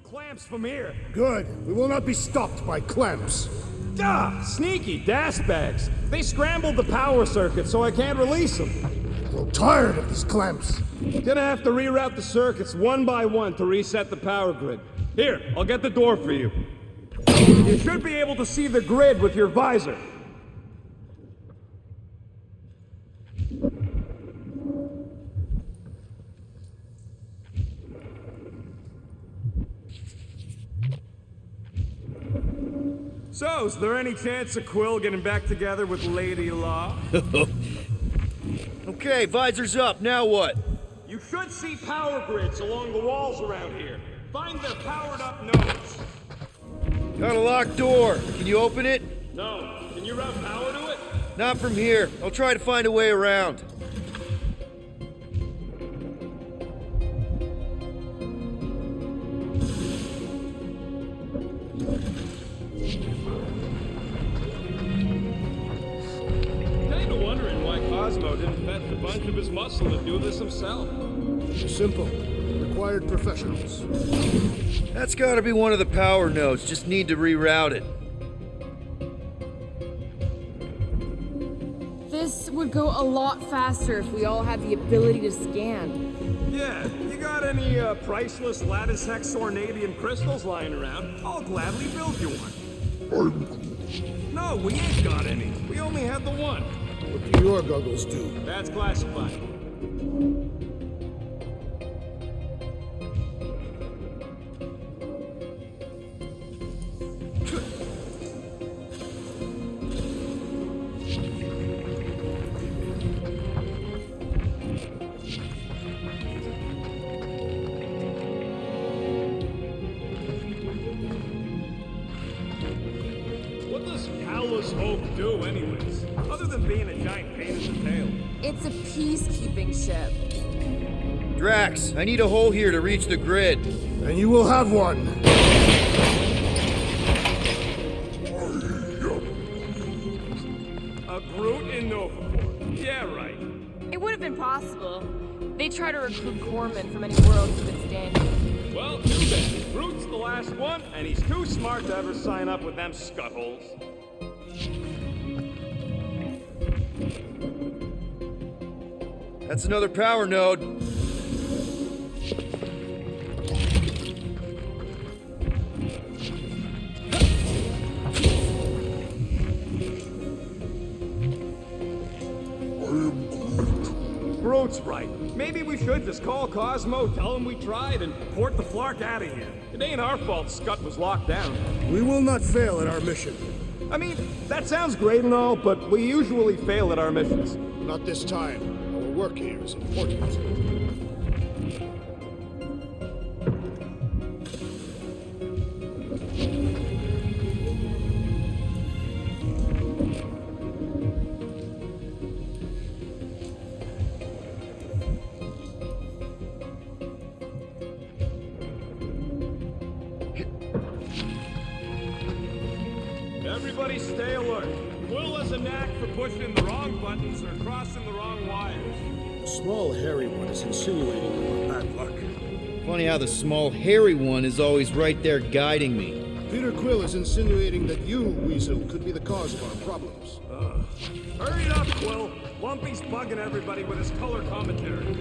clamps from here. Good. We will not be stopped by clamps. Ah, sneaky bags. They scrambled the power circuit, so I can't release them. I'm tired of these clamps. Gonna have to reroute the circuits one by one to reset the power grid. Here, I'll get the door for you. You should be able to see the grid with your visor. So, is there any chance of Quill getting back together with Lady Law? Okay, visor's up. Now what? You should see power grids along the walls around here. Find their powered up nodes. Got a locked door. Can you open it? No. Can you route power to it? Not from here. I'll try to find a way around. Kinda wondering why Cosmo didn't fetch a bunch of his muscle to do this himself. Simple. Required professionals. That's gotta be one of the power nodes. Just need to reroute it. This would go a lot faster if we all had the ability to scan. Yeah, you got any priceless lattice hex ornadium crystals lying around? I'll gladly build you one. No, we ain't got any. We only have the one. What do your goggles do? That's classified. What does Callous Hope do anyways? Other than being a giant pain in the tail. It's a peacekeeping ship. Drax, I need a hole here to reach the grid. And you will have one. A Groot in Novaport. Yeah, right. It would have been possible. They try to recruit corpsmen from any world who've been standing. Well, too bad. Groot's the last one, and he's too smart to ever sign up with them scuttholes. That's another power node. Groot's right. Maybe we should just call Cosmo, tell him we tried, and port the Flark out of here. It ain't our fault Scut was locked down. We will not fail at our mission. I mean, that sounds great and all, but we usually fail at our missions. Not this time. Our work here is important. Everybody stay alert. Will has a knack for pushing the wrong buttons or crossing the wrong wires. The small, hairy one is insinuating our bad luck. Funny how the small, hairy one is always right there guiding me. Peter Quill is insinuating that you, Weasel, could be the cause of our problems. Hurry it up, Quill. Lumpy's bugging everybody with his color commentary.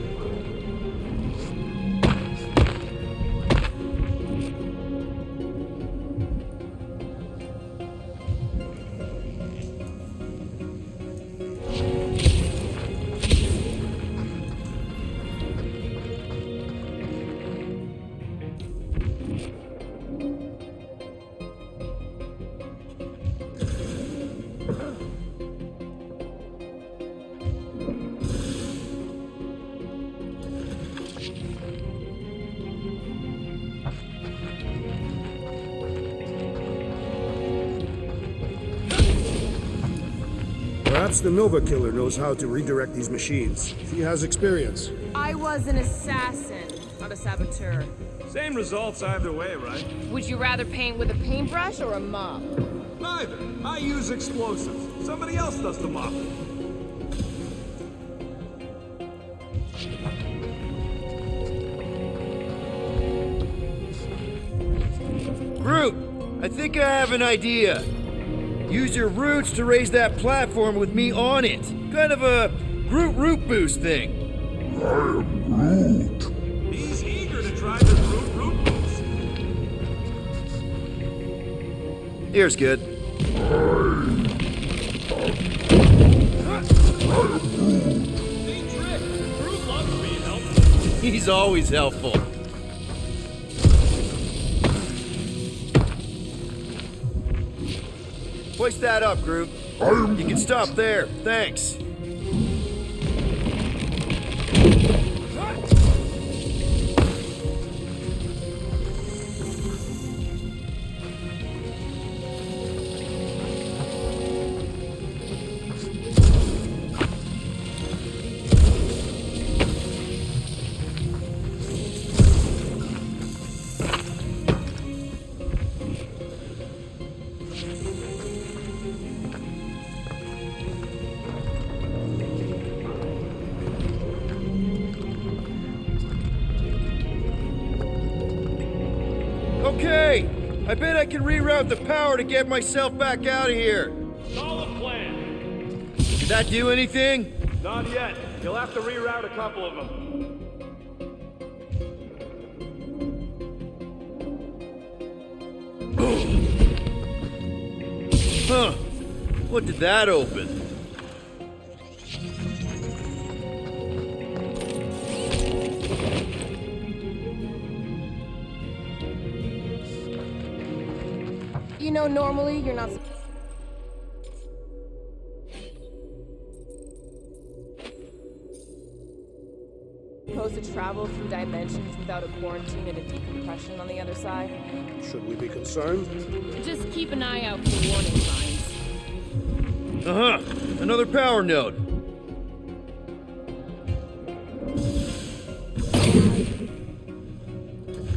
Perhaps the Nova Killer knows how to redirect these machines. She has experience. I was an assassin, not a saboteur. Same results either way, right? Would you rather paint with a paintbrush or a mop? Neither. I use explosives. Somebody else does the mopping. Groot, I think I have an idea. Use your roots to raise that platform with me on it. Kind of a Groot root boost thing. He's eager to try the root boost. Here's good. Hey, Trick, Groot loves being helpful. He's always helpful. Hoist that up, Groot. You can stop there. Thanks. Okay, I bet I can reroute the power to get myself back out of here. Solid plan. Did that do anything? Not yet. You'll have to reroute a couple of them. Huh. What did that open? You know, normally you're not supposed to travel through dimensions without a quarantine and a decompression on the other side. Should we be concerned? Just keep an eye out for warning signs. Uh-huh. Another power node.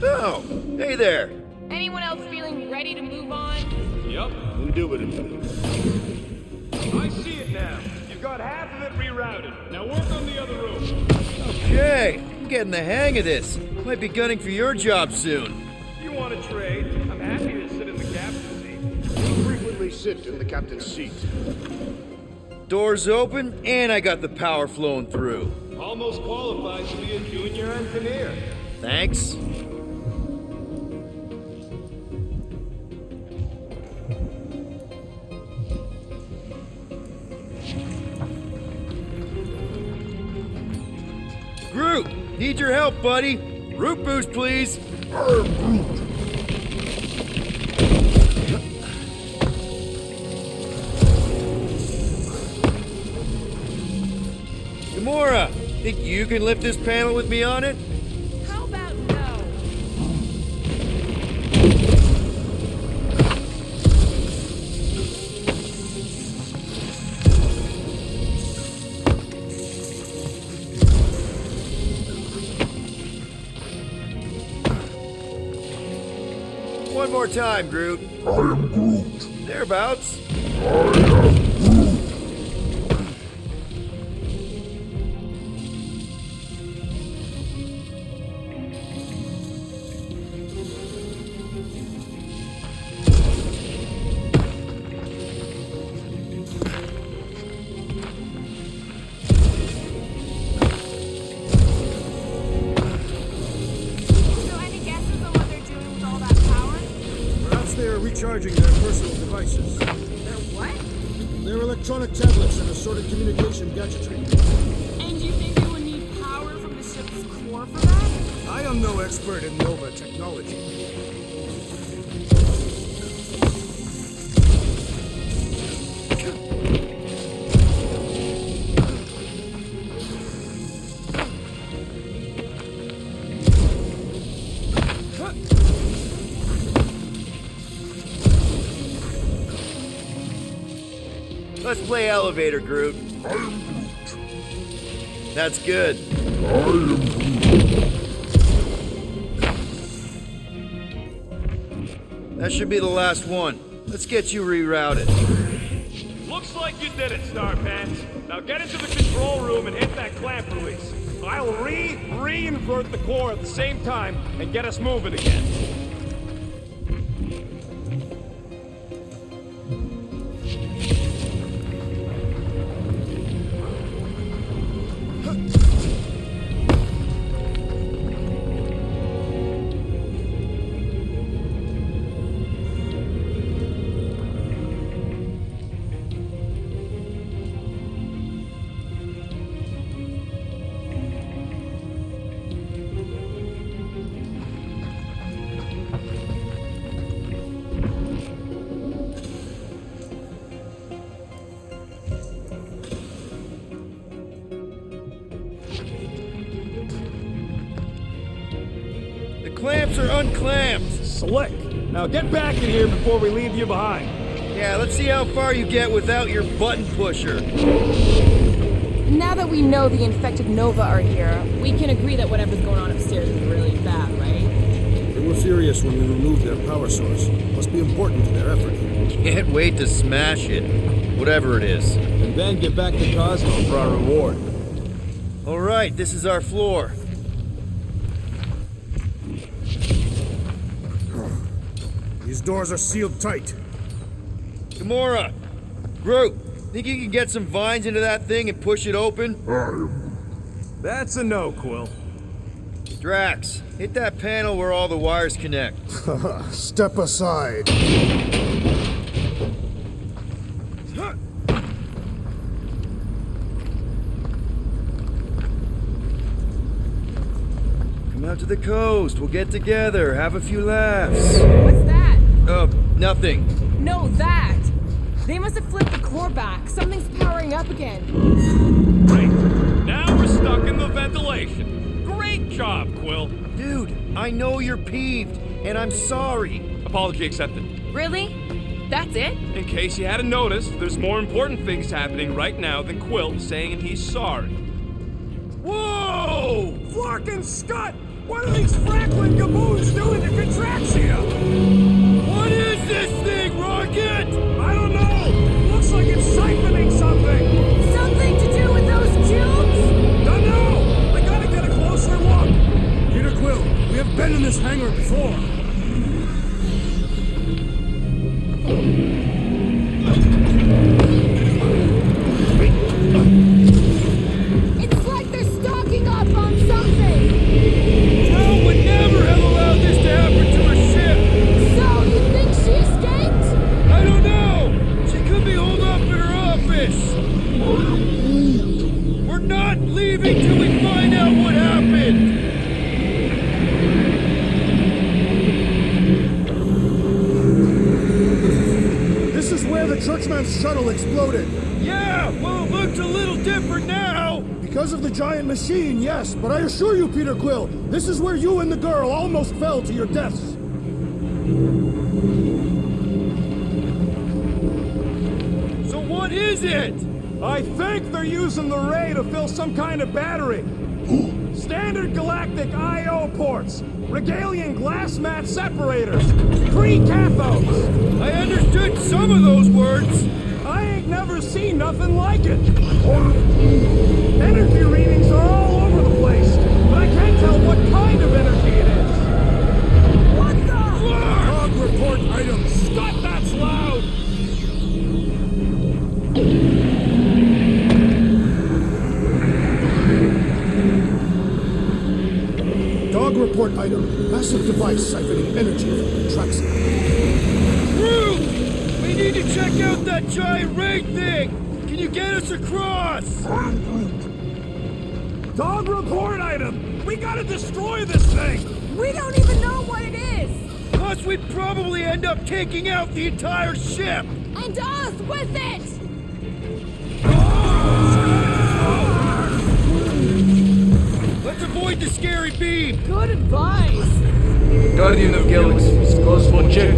Oh, hey there. Anyone else feeling ready to move on? Yep. Indubitably. I see it now. You've got half of it rerouted. Now work on the other room. Okay, I'm getting the hang of this. Might be gunning for your job soon. You want to trade? I'm happy to sit in the captain's seat. You frequently sit in the captain's seat. Doors open, and I got the power flowing through. Almost qualified to be a junior engineer. Thanks. Groot, need your help, buddy. Root boost, please. Gamora, think you can lift this panel with me on it? How about no? One more time, Groot. I am Groot. Thereabouts. I am Groot. So any guesses on what they're doing with all that power? Perhaps they are recharging their personal devices. They're what? Their electronic tablets and assorted communication gadgetry. And you think they would need power from the ship's core for that? I am no expert in Nova technology. Let's play elevator, Groot. I am Groot. That's good. I am Groot. That should be the last one. Let's get you rerouted. Looks like you did it, Star Pants. Now get into the control room and hit that clamp release. I'll reinvert the core at the same time and get us moving again. clamps are unclamped. Slick. Now get back in here before we leave you behind. Yeah, let's see how far you get without your button pusher. Now that we know the infected Nova are here, we can agree that whatever's going on upstairs is really bad, right? They were furious when we removed their power source. Must be important to their effort. Can't wait to smash it. Whatever it is. And then get back to Cosmo for our reward. All right, this is our floor. These doors are sealed tight. Gamora! Groot! Think you can get some vines into that thing and push it open? That's a no, Quill. Drax, hit that panel where all the wires connect. Step aside. Come out to the coast. We'll get together, have a few laughs. What's that? Nothing. No, that! They must have flipped the core back. Something's powering up again. Great. Now we're stuck in the ventilation. Great job, Quill. Dude, I know you're peeved, and I'm sorry. Apology accepted. Really? That's it? In case you hadn't noticed, there's more important things happening right now than Quill saying he's sorry. Whoa! Flark and Scott! What are these Franklin gaboons doing to Contraxia? What is this thing, Rocket? I don't know! Looks like it's siphoning something! Something to do with those cubes? Don't know! I gotta get a closer look! Peter Quill, we have been in this hangar before. It's like they're stocking up on something! Joe would never have allowed this to happen to her ship! So, you think she escaped? I don't know! She could be holed up in her office! We're not leaving till we find out what happened! This is where the Churchman's shuttle exploded. Yeah, well, it looks a little different now! Because of the giant machine, yes, but I assure you, Peter Quill, this is where you and the girl almost fell to your deaths. So what is it? I think they're using the ray to fill some kind of battery. Standard galactic I.O. ports, Regalian glass mat separators, pre-cathodes. I understood some of those words. I ain't never seen nothing like it. Energy readings are all over the place, but I can't tell what kind of energy it is. What the? Log report item. Scott, that's loud! Dog report item. Massive device siphoning energy from Contraxia. Groot! We need to check out that giant ray thing! Can you get us across? Dog report item! We gotta destroy this thing! We don't even know what it is! Plus, we'd probably end up taking out the entire ship! And us with it! Let's avoid the scary beam! Good advice! Guardian of Galaxies, Cosmo check.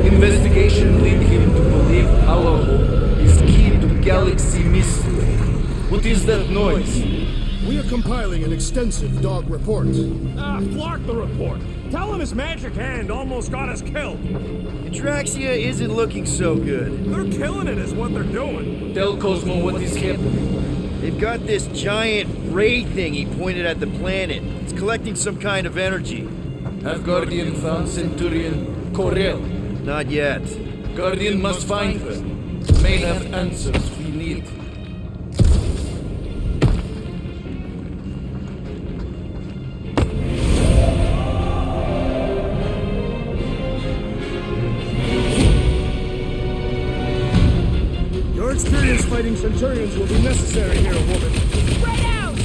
Investigation lead him to believe Halaho is key to galaxy mystery. What is that noise? We are compiling an extensive dog report. Flark the report. Tell him his magic hand almost got us killed. Contraxia isn't looking so good. They're killing it is what they're doing. Tell Cosmo what is happening. They've got this giant ray thingy pointed at the planet. It's collecting some kind of energy. Have Guardian found Centurion Corel? Not yet. Guardian must find her. May have answers we need. Your experience fighting Centurions will be necessary here, woman. Spread out!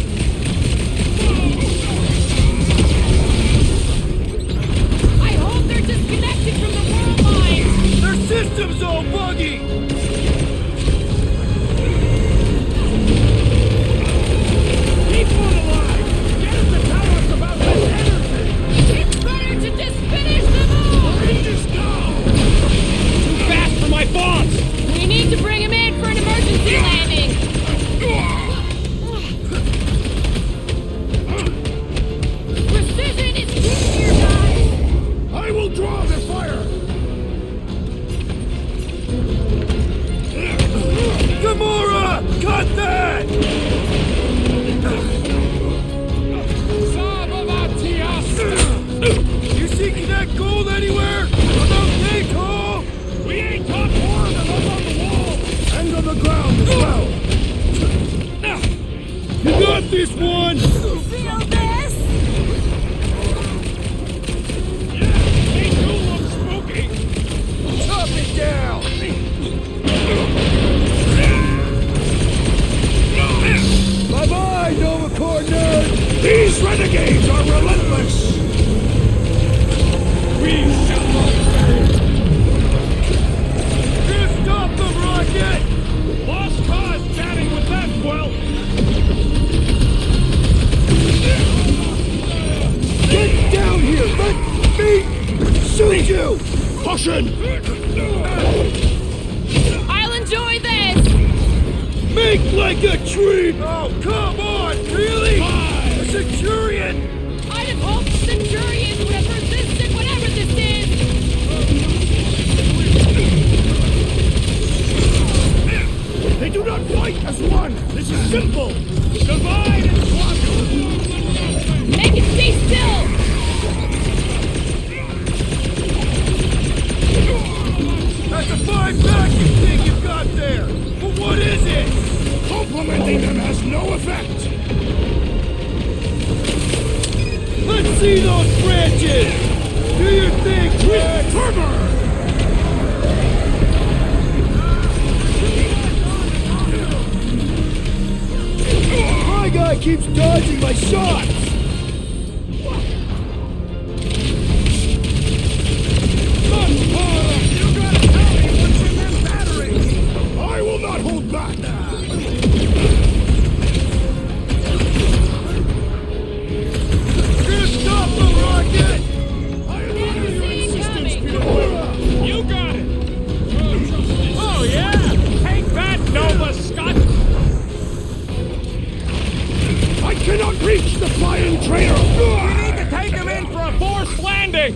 I hope they're disconnected from the world lines! Their system's all buggy! Keep one alive! Get him to tell us about this energy! It's better to behind you! Caution! I'll enjoy this! Make like a tree! Oh, come on! Really? A Centurion! I'd have hoped Centurions would have resisted whatever this is! They do not fight as one! This is simple! Divide and conquer! Make it stay still! That's a fine vacuum thing you've got there! But what is it? Complimenting them has no effect! Let's see those branches! Do your thing, Rex! Trevor! My guy keeps dodging my shots! I will not hold back! You're gonna stop the rocket! Never see it coming! You got it! Oh, yeah! Take that, Nova Scott! I cannot reach the flying traitor! We need to take him in for a forced landing!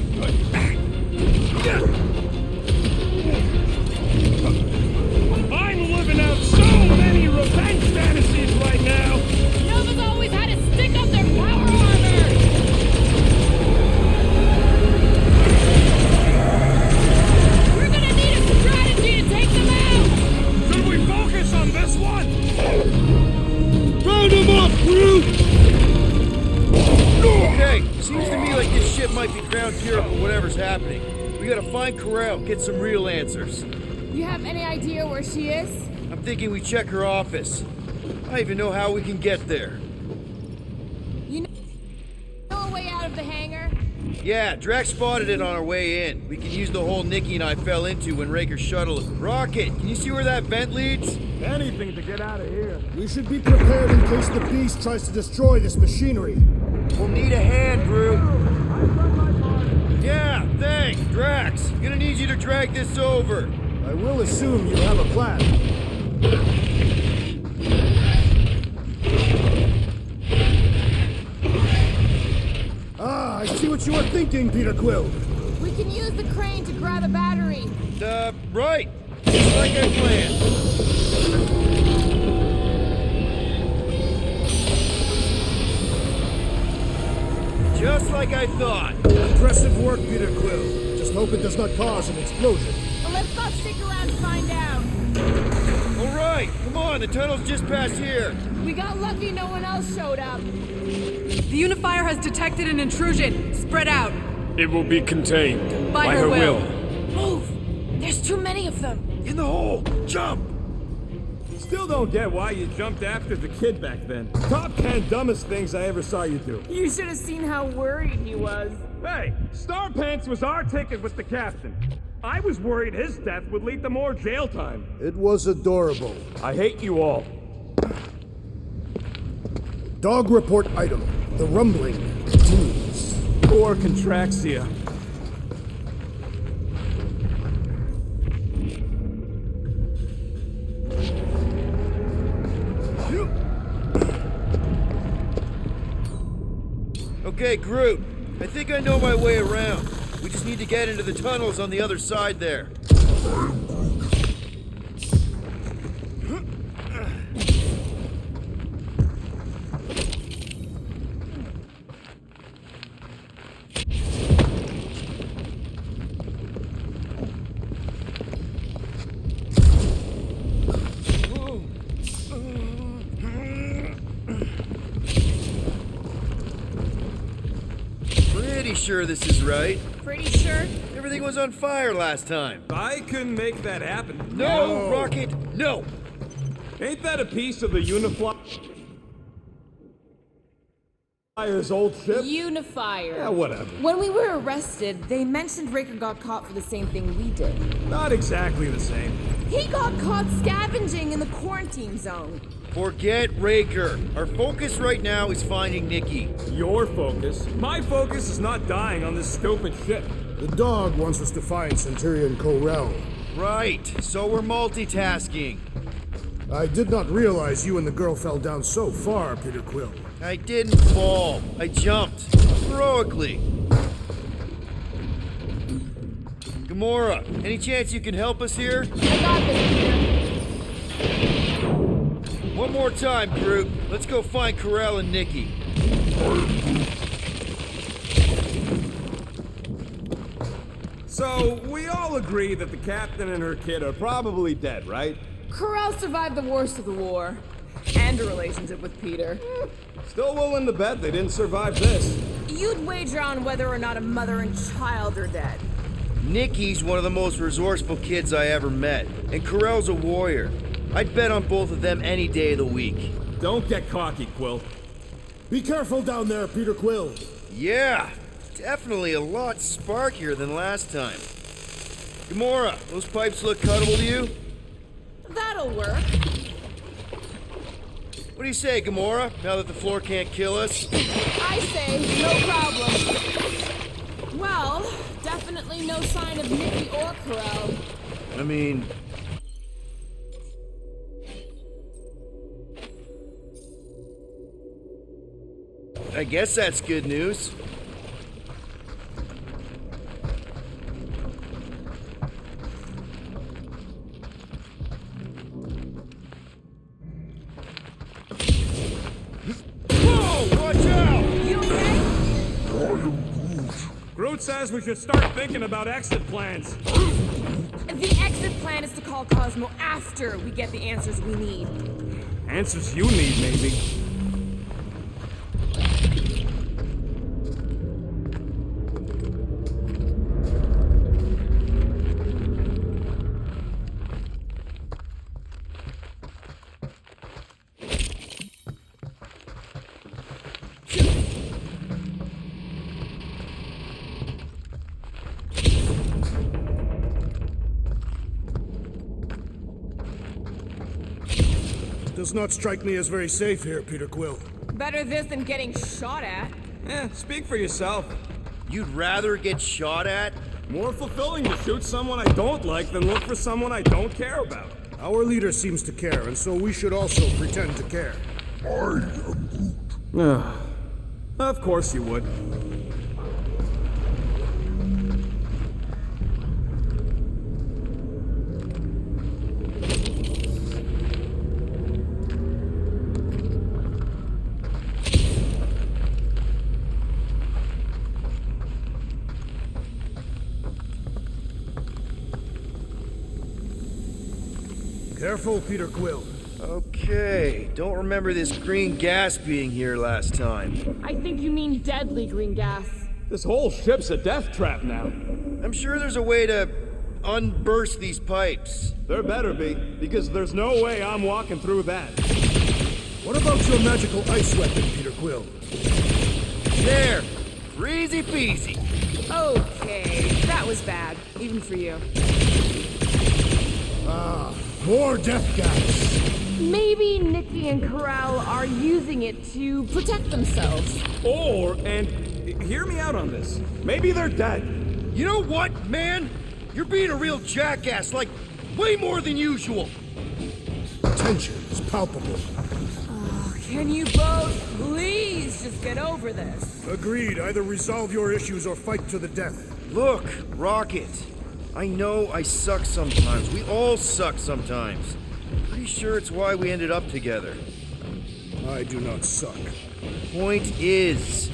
I'm living out so many revenge fantasies right now! Nova's always had to stick up their power armor! We're gonna need a strategy to take them out! Should we focus on this one? Round him up, Groot! Okay, seems to me like this ship might be ground zero for whatever's happening. We gotta find Corral, get some real answers. You have any idea where she is? I'm thinking we check her office. I don't even know how we can get there. You know a way out of the hangar? Yeah, Drax spotted it on our way in. We can use the hole Nikki and I fell into when Raker's shuttle... Rocket, can you see where that vent leads? Anything to get out of here. We should be prepared in case the beast tries to destroy this machinery. We'll need a hand, Groot. Yeah, thanks, Drax. Gonna need you to drag this over. I will assume you have a plan. Ah, I see what you are thinking, Peter Quill. We can use the crane to grab a battery. Right. Just like I planned. Just like I thought. Impressive work, Peter Quill. Just hope it does not cause an explosion. Well, let's not stick around to find out. All right, come on. The tunnel's just past here. We got lucky no one else showed up. The Unifier has detected an intrusion. Spread out. It will be contained. By her will. Move! There's too many of them. In the hole. Jump. Still don't get why you jumped after the kid back then. Top 10 dumbest things I ever saw you do. You should have seen how worried he was. Hey, Starpants was our ticket with the captain. I was worried his death would lead to more jail time. It was adorable. I hate you all. Dog report item. The rumbling continues. Poor Contraxia. Okay, Groot. I think I know my way around. We just need to get into the tunnels on the other side there. Pretty sure this is right. Pretty sure? Everything was on fire last time. I couldn't make that happen. No, Rocket, no. Ain't that a piece of the Uniflyer's old ship? Unifier. Yeah, whatever. When we were arrested, they mentioned Raker got caught for the same thing we did. Not exactly the same. He got caught scavenging in the quarantine zone. Forget Raker. Our focus right now is finding Nikki. Your focus. My focus is not dying on this stupid ship. The dog wants us to find Centurion Corell. Right, so we're multitasking. I did not realize you and the girl fell down so far, Peter Quill. I didn't fall. I jumped. Heroically. Gamora, any chance you can help us here? I got this, Peter. One more time, Groot. Let's go find Corell and Nikki. So, we all agree that the captain and her kid are probably dead, right? Corral survived the worst of the war. And a relationship with Peter. Still willing to bet they didn't survive this. You'd wager on whether or not a mother and child are dead. Nikki's one of the most resourceful kids I ever met, and Corell's a warrior. I'd bet on both of them any day of the week. Don't get cocky, Quill. Be careful down there, Peter Quill. Yeah, definitely a lot sparkier than last time. Gamora, those pipes look cuttable to you? That'll work. What do you say, Gamora, now that the floor can't kill us? I say, no problem. Well, definitely no sign of Nikki or Corral. I mean... I guess that's good news. Whoa! Watch out! You okay? Groot says we should start thinking about exit plans. The exit plan is to call Cosmo after we get the answers we need. Answers you need, maybe. Does not strike me as very safe here, Peter Quill. Better this than getting shot at. Speak for yourself. You'd rather get shot at? More fulfilling to shoot someone I don't like than look for someone I don't care about. Our leader seems to care, and so we should also pretend to care. I am Groot. Of course you would. Careful, Peter Quill. Okay, don't remember this green gas being here last time. I think you mean deadly green gas. This whole ship's a death trap now. I'm sure there's a way to unburst these pipes. There better be, because there's no way I'm walking through that. What about your magical ice weapon, Peter Quill? There! Easy peasy. Okay, that was bad, even for you. More death gas. Maybe Nikki and Corral are using it to protect themselves. And hear me out on this. Maybe they're dead. You know what, man? You're being a real jackass, like, way more than usual. Tension is palpable. Can you both please just get over this? Agreed. Either resolve your issues or fight to the death. Look, Rocket. I know I suck sometimes. We all suck sometimes. Pretty sure it's why we ended up together. I do not suck. Point is,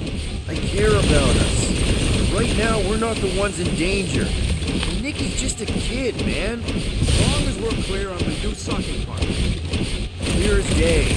I care about us. Right now, we're not the ones in danger. And Nikki's just a kid, man. As long as we're clear on the you sucking part. Clear as day.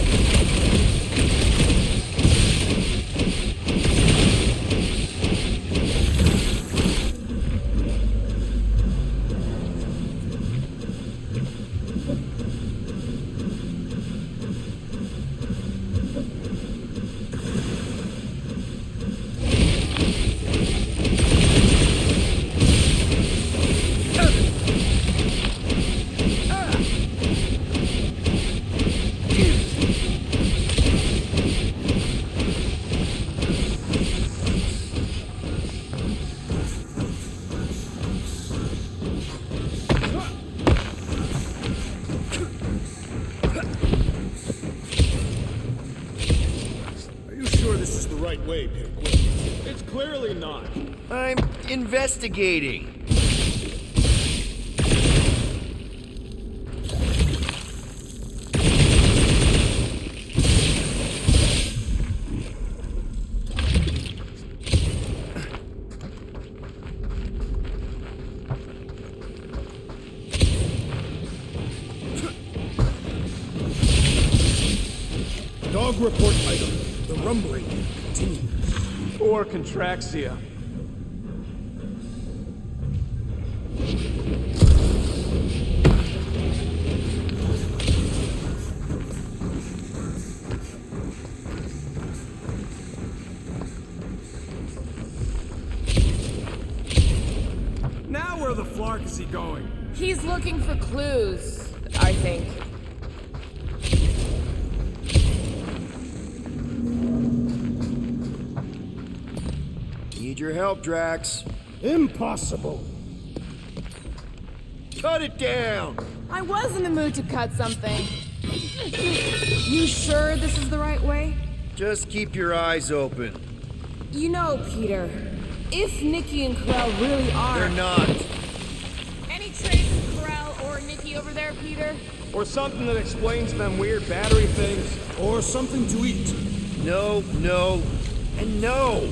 right way, Peter Quill. It's clearly not. I'm investigating. Dog report item. The rumbling continues. Or contraxia. Now where the flark is he going? He's looking for clues, I think. Need your help, Drax. Impossible. Cut it down! I was in the mood to cut something. You sure this is the right way? Just keep your eyes open. You know, Peter, if Nikki and Corell really are... They're not. Any trace of Corell or Nikki over there, Peter? Or something that explains them weird battery things. Or something to eat. No, no, and no!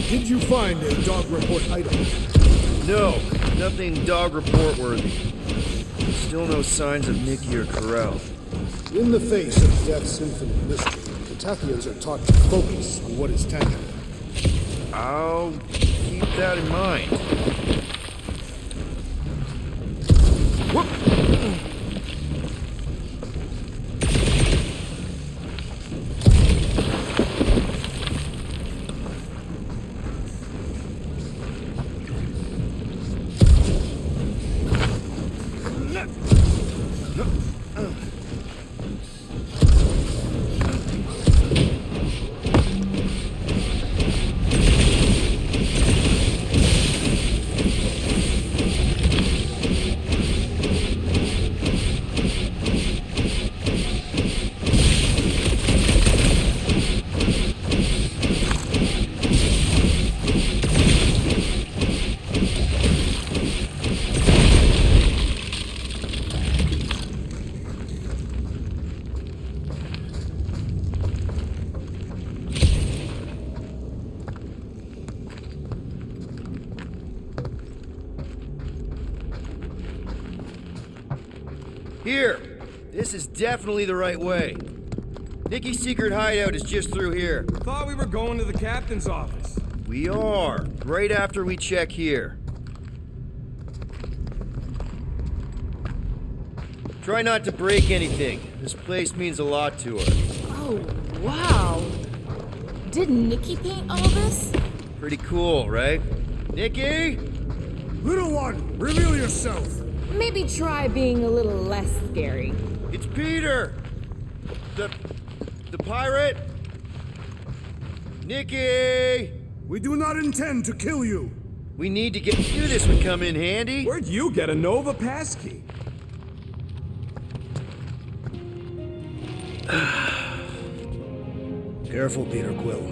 Did you find a dog report item? No, nothing dog report worthy. Still no signs of Nikki or Corell. In the face of death's infinite mystery, the Tathians are taught to focus on what is tangible. I'll keep that in mind. Whoop! Here! This is definitely the right way. Nikki's secret hideout is just through here. Thought we were going to the captain's office. We are, right after we check here. Try not to break anything. This place means a lot to her. Oh, wow. Did Nikki paint all this? Pretty cool, right? Nikki? Little one, reveal yourself. Maybe try being a little less scary. It's Peter! The pirate? Nikki! We do not intend to kill you. We need to get... Knew this would come in handy. Where'd you get a Nova passkey? Careful, Peter Quill.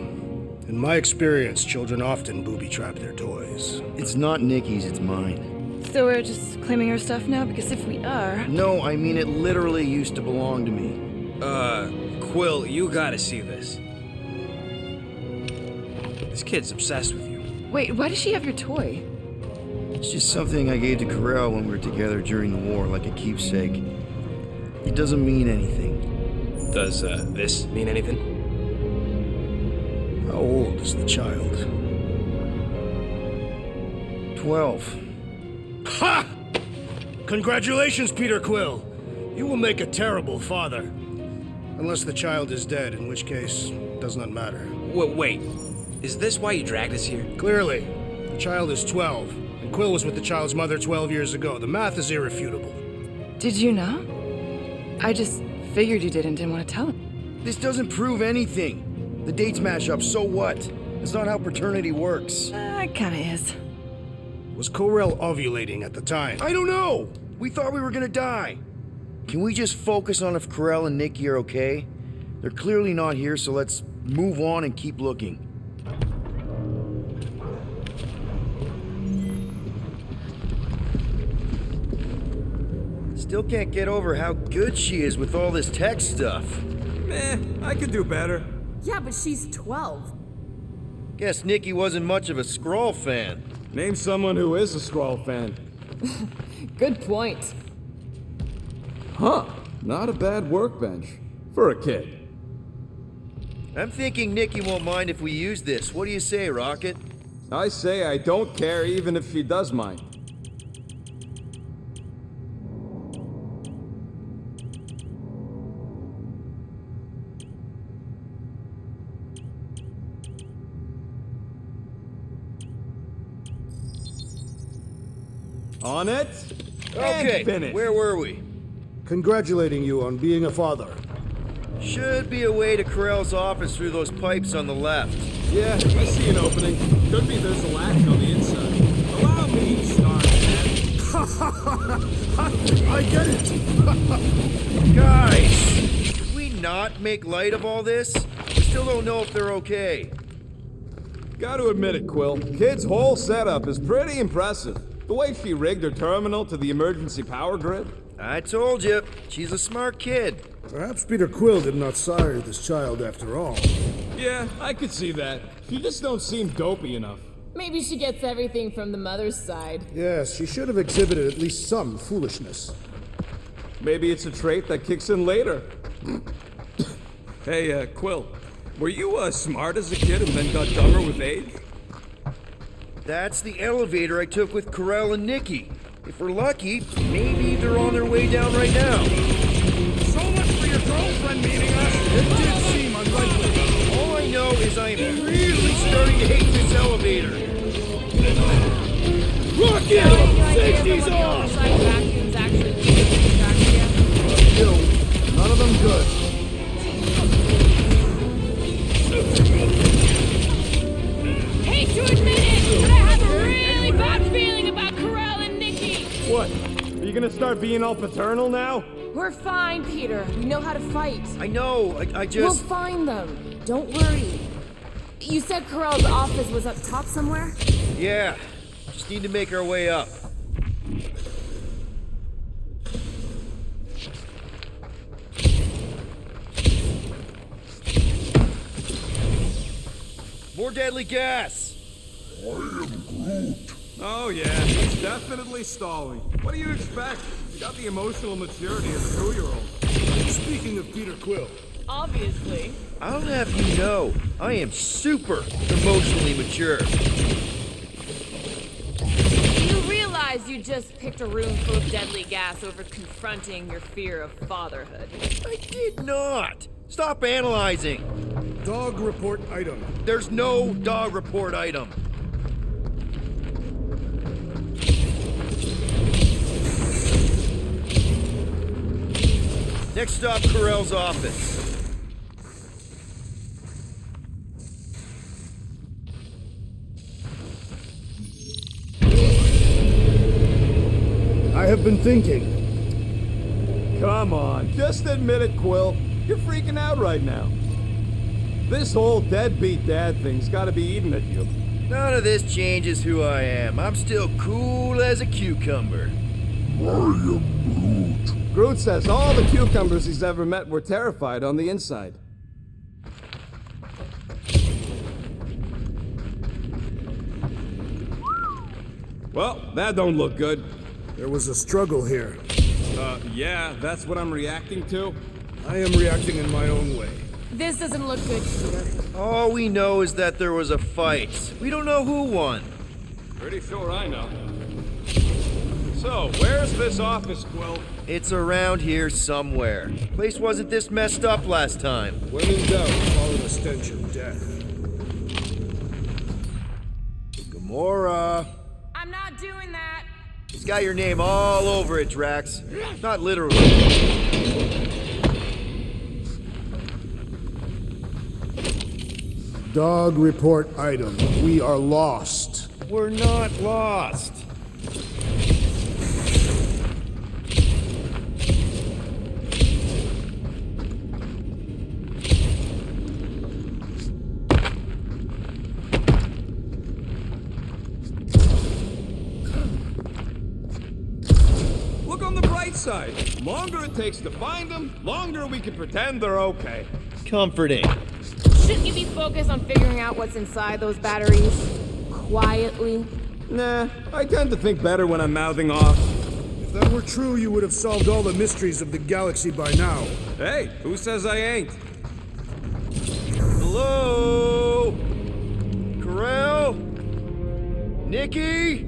In my experience, children often booby-trap their toys. It's not Nikki's, it's mine. So we're just claiming her stuff now? Because if we are... No, I mean it literally used to belong to me. Quill, you gotta see this. This kid's obsessed with you. Wait, why does she have your toy? It's just something I gave to Corell when we were together during the war, like a keepsake. It doesn't mean anything. Does, this mean anything? How old is the child? 12. Ha! Congratulations, Peter Quill. You will make a terrible father. Unless the child is dead, in which case, it does not matter. Wait. Is this why you dragged us here? Clearly, the child is 12, and Quill was with the child's mother 12 years ago. The math is irrefutable. Did you know? I just figured you did and didn't want to tell him. This doesn't prove anything. The dates mash up, so what? It's not how paternity works. It kinda is. Was Corell ovulating at the time? I don't know! We thought we were gonna die. Can we just focus on if Corell and Nikki are okay? They're clearly not here, so let's move on and keep looking. Still can't get over how good she is with all this tech stuff. I could do better. Yeah, but she's 12. Guess Nikki wasn't much of a Skrull fan. Name someone who is a Skrull fan. Good point. Huh. Not a bad workbench. For a kid. I'm thinking Nikki won't mind if we use this. What do you say, Rocket? I say I don't care even if she does mind. On it. Okay, and finish. where were we? Congratulating you on being a father. Should be a way to Corell's office through those pipes on the left. Yeah, I see an opening. Could be there's a latch on the inside. Allow me to start, man. I get it! Guys! Could we not make light of all this? We still don't know if they're okay. Gotta admit it, Quill. Kid's whole setup is pretty impressive. The way she rigged her terminal to the emergency power grid. I told you, she's a smart kid. Perhaps Peter Quill did not sire this child after all. Yeah, I could see that. She just don't seem dopey enough. Maybe she gets everything from the mother's side. Yes, she should have exhibited at least some foolishness. Maybe it's a trait that kicks in later. Hey, Quill, were you smart as a kid and then got dumber with age? That's the elevator I took with Corell and Nikki. If we're lucky, maybe they're on their way down right now. So much for your girlfriend meeting us! It did seem unlikely. All I know is I am really starting to hate this elevator. Rocket! Safety's off! Vacuums actually distract you? None of them good. Hate to admit it, but I have a really bad feeling about Corell and Nikki. What? Are you gonna start being all paternal now? We're fine, Peter. We know how to fight. I know, I We'll just... find them. Don't worry. You said Corell's office was up top somewhere? Yeah, just need to make our way up. More deadly gas! Oh yeah, he's definitely stalling. What do you expect? He's got the emotional maturity of a 2-year-old. Speaking of Peter Quill, Obviously. I'll have you know, I am super emotionally mature. You realize you just picked a room full of deadly gas over confronting your fear of fatherhood. I did not! Stop analyzing! dog report item. There's no dog report item. Next stop, Corell's office. I have been thinking. Come on, just admit it, Quill. You're freaking out right now. This whole deadbeat dad thing's gotta be eating at you. None of this changes who I am. I'm still cool as a cucumber. Groot says all the cucumbers he's ever met were terrified on the inside. Well, that don't look good. There was a struggle here. Yeah, that's what I'm reacting to. I am reacting in my own way. This doesn't look good, Peter. All we know is that there was a fight. We don't know who won. Pretty sure I know. So, where's this office, Quill? It's around here somewhere. Place wasn't this messed up last time. When in doubt, follow the stench of death. Gamora. I'm not doing that. It's got your name all over it, Drax. Not literally. Dog report item. We are lost. We're not lost. Look on the bright side. Longer it takes to find them, longer we can pretend they're okay. Comforting. Shouldn't you be focused on figuring out what's inside those batteries? Quietly? Nah, I tend to think better when I'm mouthing off. If that were true, you would have solved all the mysteries of the galaxy by now. Hey, who says I ain't? Hello? Corral? Nikki?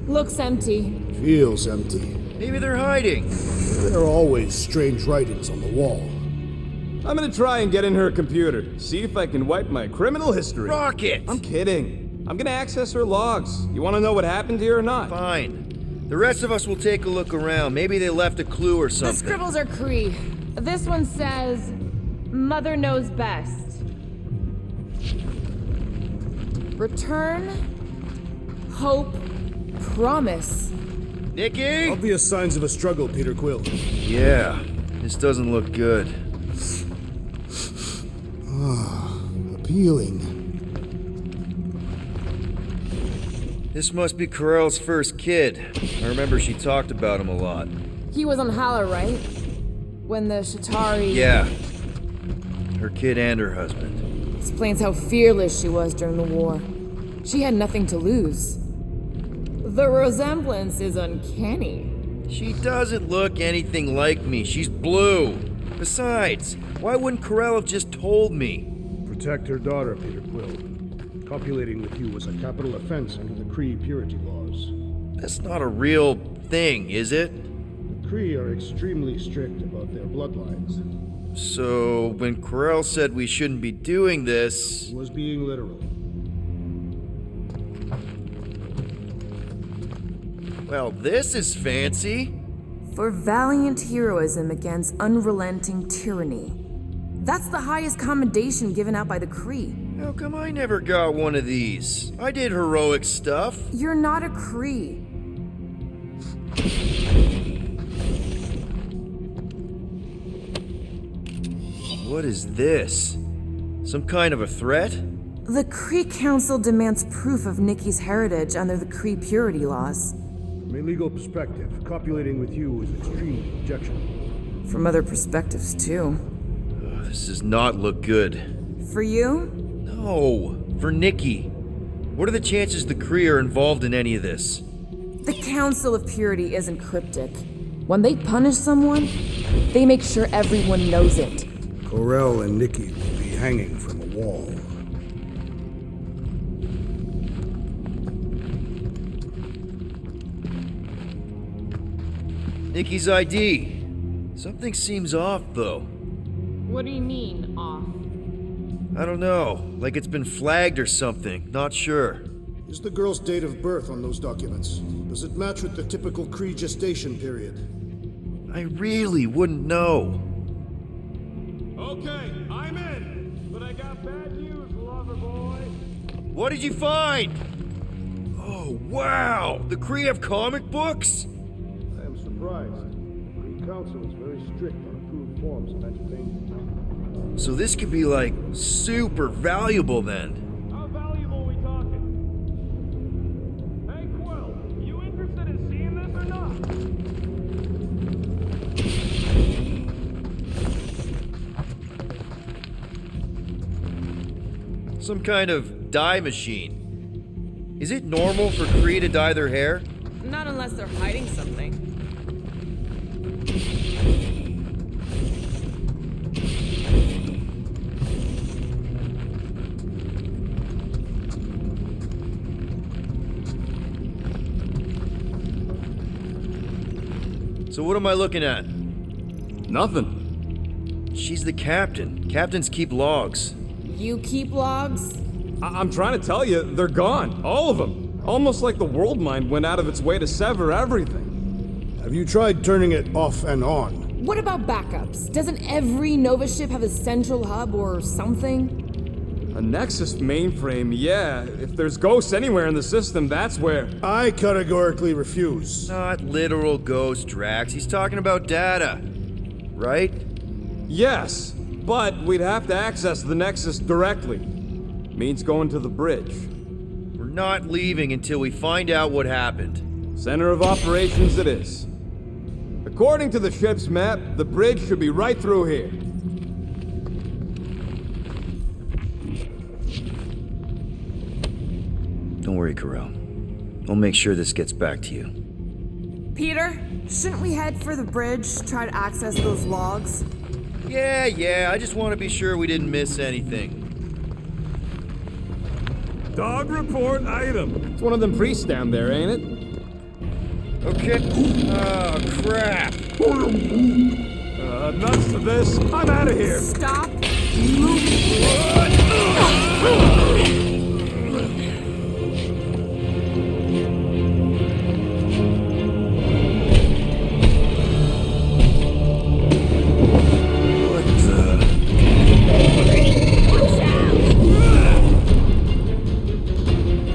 Looks empty. Feels empty. Maybe they're hiding. There are always strange writings on the wall. I'm gonna try and get in her computer, see if I can wipe my criminal history. Rocket! I'm kidding. I'm gonna access her logs. You wanna know what happened here or not? Fine. The rest of us will take a look around. Maybe they left a clue or The something. scribbles are Cree. This one says, Mother knows best. Return, hope, promise. Nikki? Obvious signs of a struggle, Peter Quill. Yeah, this doesn't look good. Appealing. This must be Corell's first kid. I remember she talked about him a lot. He was on Hala, right? When the Shatari... Yeah. Her kid and her husband. Explains how fearless she was during the war. She had nothing to lose. The resemblance is uncanny. She doesn't look anything like me. She's blue. Besides, why wouldn't Corell have just told me? Protect her daughter, Peter Quill. Copulating with you was a capital offense under the Kree purity laws. That's not a real thing, is it? The Kree are extremely strict about their bloodlines. So, when Corell said we shouldn't be doing this... He was being literal. Well, this is fancy. For valiant heroism against unrelenting tyranny. That's the highest commendation given out by the Kree. How come I never got one of these? I did heroic stuff. You're not a Kree. What is this? Some kind of a threat? The Kree Council demands proof of Nikki's heritage under the Kree purity laws. From a legal perspective, copulating with you is extremely objectionable. From other perspectives, too. This does not look good. For you? No, for Nikki. What are the chances the Kree are involved in any of this? The Council of Purity isn't cryptic. When they punish someone, they make sure everyone knows it. Corell and Nikki will be hanging from a wall. Nikki's ID. Something seems off, though. What do you mean, off? I don't know. Like it's been flagged or something. Not sure. Is the girl's date of birth on those documents? Does it match with the typical Kree gestation period? I really wouldn't know. Okay, I'm in. But I got bad news, lover boy. What did you find? Oh, wow! The Kree have comic books? I am surprised. The Kree Council is very strict on approved forms of entertainment. So this could be like super valuable then. How valuable are we talking? Hey, Quill, you interested in seeing this or not? Some kind of dye machine. Is it normal for Kree to dye their hair? Not unless they're hiding something. So what am I looking at? Nothing. She's the captain. Captains keep logs. You keep logs? I'm trying to tell you, they're gone. All of them. Almost like the world mind went out of its way to sever everything. Have you tried turning it off and on? What about backups? Doesn't every Nova ship have a central hub or something? A Nexus mainframe, yeah. If there's ghosts anywhere in the system, that's where. I categorically refuse. Not literal ghosts, Drax. He's talking about data. Right? Yes, but we'd have to access the Nexus directly. Means going to the bridge. We're not leaving until we find out what happened. Center of operations it is. According to the ship's map, the bridge should be right through here. Don't worry, Carell. I'll make sure this gets back to you. Peter, shouldn't we head for the bridge, try to access those logs? Yeah, I just want to be sure we didn't miss anything. Dog report item. It's one of them priests down there, ain't it? Okay. Oh, crap. Nuts to this. I'm out of here. Stop.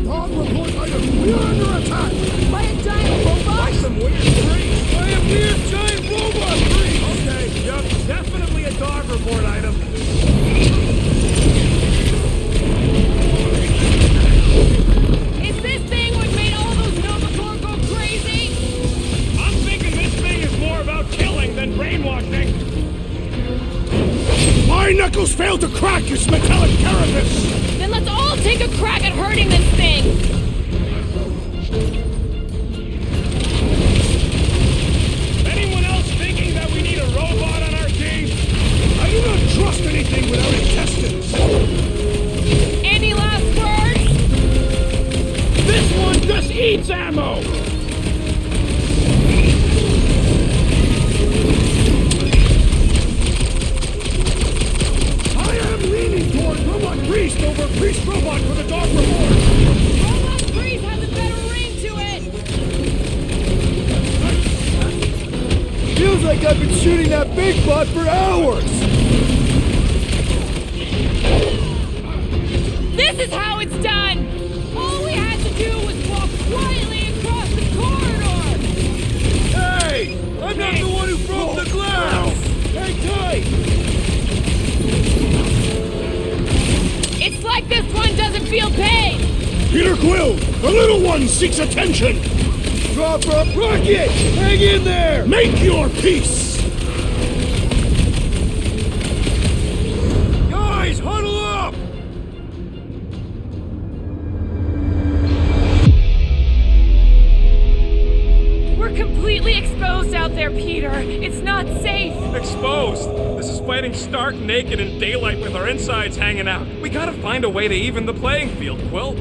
Dog report item. We are under attack. By a giant robot? Some weird trees. By a weird giant robot tree. Okay, yep, definitely a dog report item. Is this thing what made all those Novacore go crazy? I'm thinking this thing is more about killing than brainwashing. My knuckles failed to crack its metallic carapace. Then let's all take a crack at hurting this thing! Anyone else thinking that we need a robot on our team? I do not trust anything without it tested. Any last words? This one just eats ammo. I am leaning toward robot priest over priest robot for the dog report. Robot Breeze has a better ring to it! Feels like I've been shooting that big bot for hours. This is how it's done! All we had to do was walk quietly across the corridor! Hey, I'm not the one who broke the glass. Hang tight. It's like this one doesn't feel pain! Peter Quill, the little one seeks attention. Drop a rocket. Hang in there. Make your peace. Guys, huddle up. We're completely exposed out there, Peter. It's not safe. Exposed. This is fighting stark naked in daylight with our insides hanging out. We gotta find a way to even the playing field, Quill.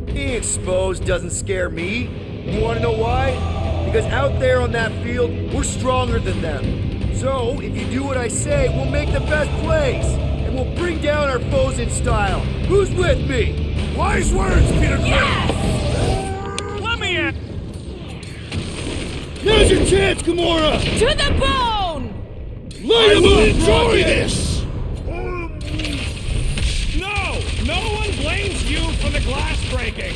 Being exposed doesn't scare me. You want to know why? Because out there on that field, we're stronger than them. So, if you do what I say, we'll make the best plays. And we'll bring down our foes in style. Who's with me? Wise words, Peter Quill. Yes! Let me in. Now's your chance, Gamora. To the bone! Light 'em up. Enjoy this. No one blames you for the glass breaking.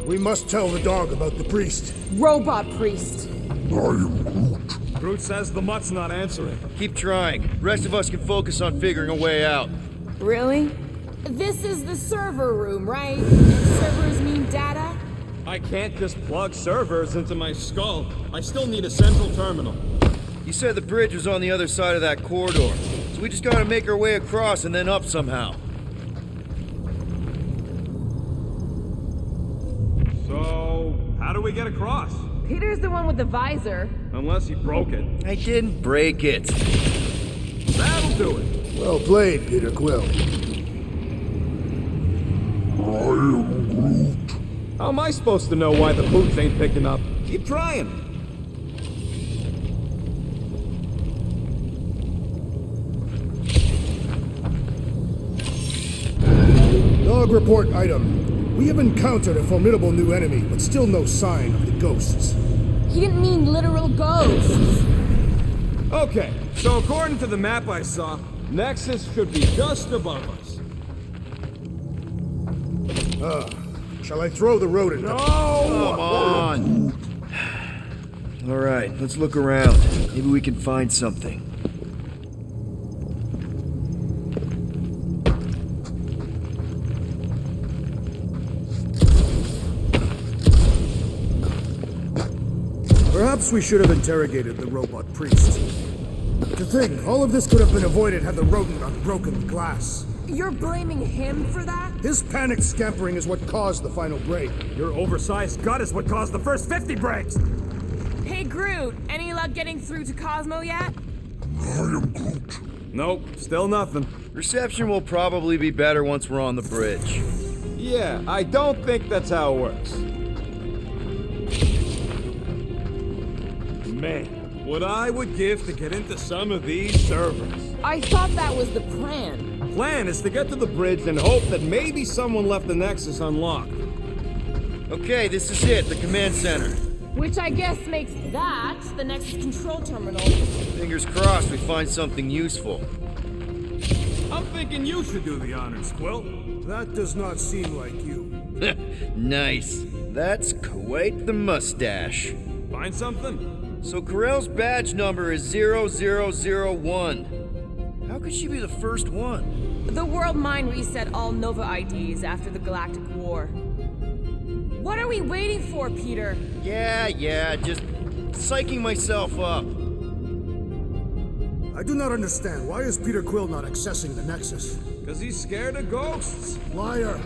We must tell the dog about the priest. Robot priest. I am Groot. Groot says the mutt's not answering. Keep trying. The rest of us can focus on figuring a way out. Really? This is the server room, right? And servers mean data? I can't just plug servers into my skull. I still need a central terminal. You said the bridge was on the other side of that corridor. So we just gotta make our way across and then up somehow. So, how do we get across? Peter's the one with the visor. Unless he broke it. I didn't break it. That'll do it. Well played, Peter Quill. I am Groot. How am I supposed to know why the boots ain't picking up? Keep trying. Dog report item. We have encountered a formidable new enemy, but still no sign of the ghosts. He didn't mean literal ghosts. Okay, so according to the map I saw, Nexus should be just above us. Shall I throw the rodent? No! Come on! Alright, let's look around. Maybe we can find something. Perhaps we should have interrogated the robot priest. To think, all of this could have been avoided had the rodent not broken the glass. You're blaming him for that? His panicked scampering is what caused the final break. Your oversized gut is what caused the first 50 breaks! Hey Groot, any luck getting through to Cosmo yet? I am Groot. Nope, still nothing. Reception will probably be better once we're on the bridge. Yeah, I don't think that's how it works. Man, what I would give to get into some of these servers. I thought that was the plan. Plan is to get to the bridge and hope that maybe someone left the Nexus unlocked. Okay, this is it, the command center. Which I guess makes that the Nexus control terminal. Fingers crossed we find something useful. I'm thinking you should do the honors, Quill. That does not seem like you. Nice. That's quite the mustache. Find something? So Corell's badge number is 0001. How could she be the first one? The World Mind reset all Nova IDs after the Galactic War. What are we waiting for, Peter? Yeah, just psyching myself up. I do not understand. Why is Peter Quill not accessing the Nexus? Because he's scared of ghosts. Liar.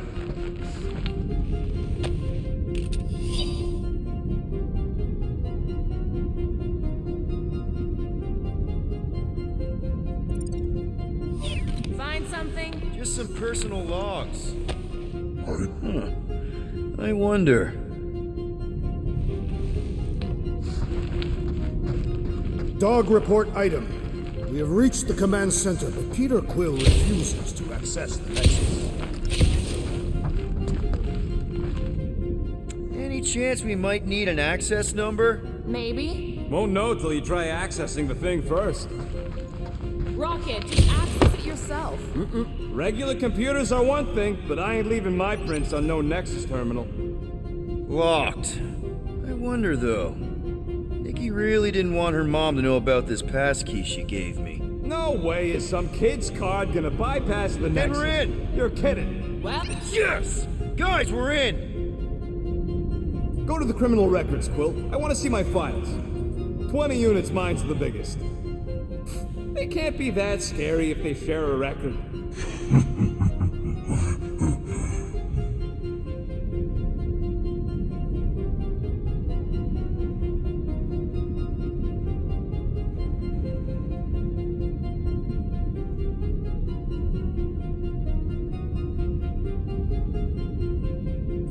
Find something? Just some personal logs. I I wonder. Dog report item. We have reached the command center, but Peter Quill refuses to access the Nexus. Any chance we might need an access number? Maybe. Won't know till you try accessing the thing first. Rocket, just access it yourself. Regular computers are one thing, but I ain't leaving my prints on no Nexus terminal. Locked. I wonder though. Nikki really didn't want her mom to know about this passkey she gave me. No way is some kid's card gonna bypass the Then Nexus. we're in! You're kidding. Well, Yes! Guys, we're in! Go to the criminal records, Quill. I want to see my files. 20 units, mine's the biggest. They can't be that scary if they share a record.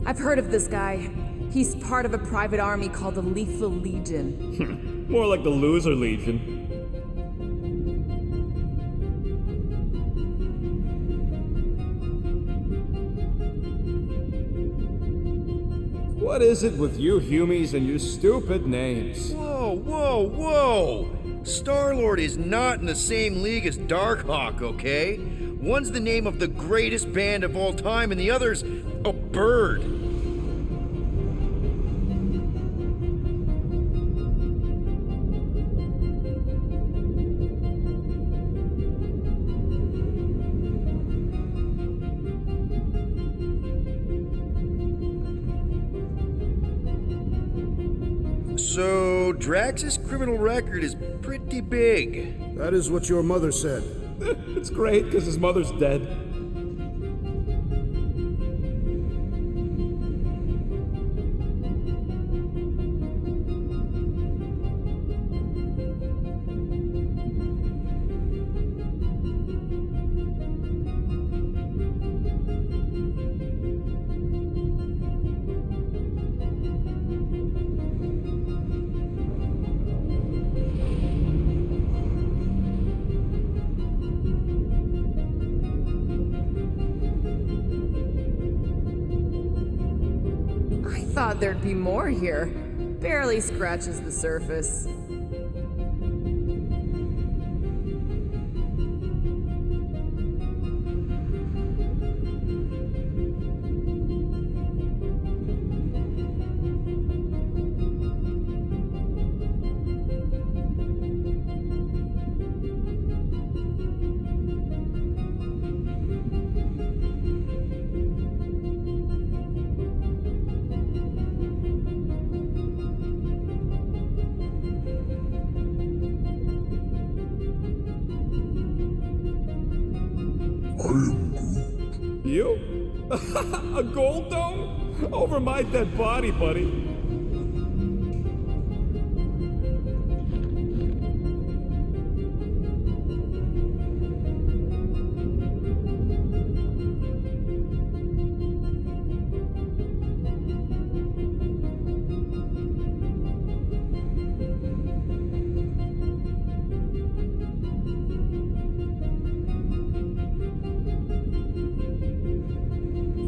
I've heard of this guy. He's part of a private army called the Lethal Legion. More like the Loser Legion. What is it with you Humies and your stupid names? Whoa! Star-Lord is not in the same league as Darkhawk, okay? One's the name of the greatest band of all time, and the other's a bird. So, Drax's criminal record is pretty big. That is what your mother said. It's great because his mother's dead. I thought there'd be more here. barely scratches the surface. I am Groot. You? A gold dome? Over my dead body, buddy.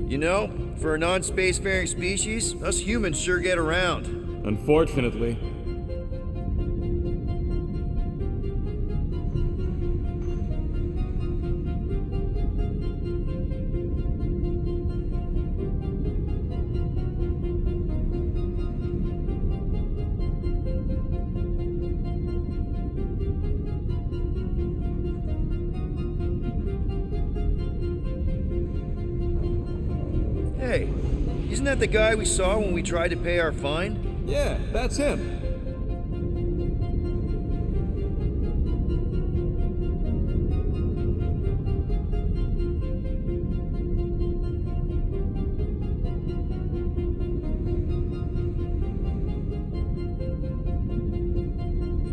You know, for a non-spacefaring species, us humans sure get around. Unfortunately. Hey, isn't that the guy we saw when we tried to pay our fine? Yeah, that's him.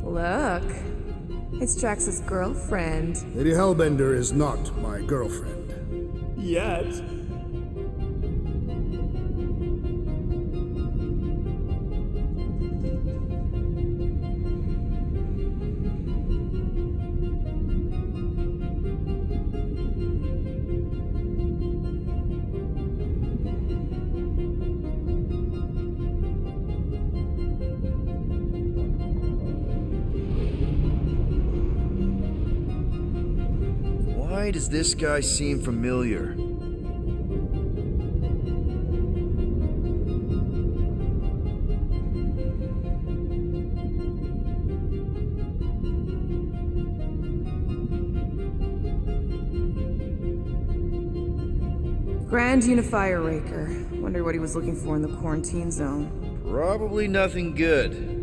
Look, it's Drax's girlfriend. Lady Hellbender is not my girlfriend. Yet. Why does this guy seem familiar? Grand Unifier Raker. Wonder what he was looking for in the quarantine zone. Probably nothing good.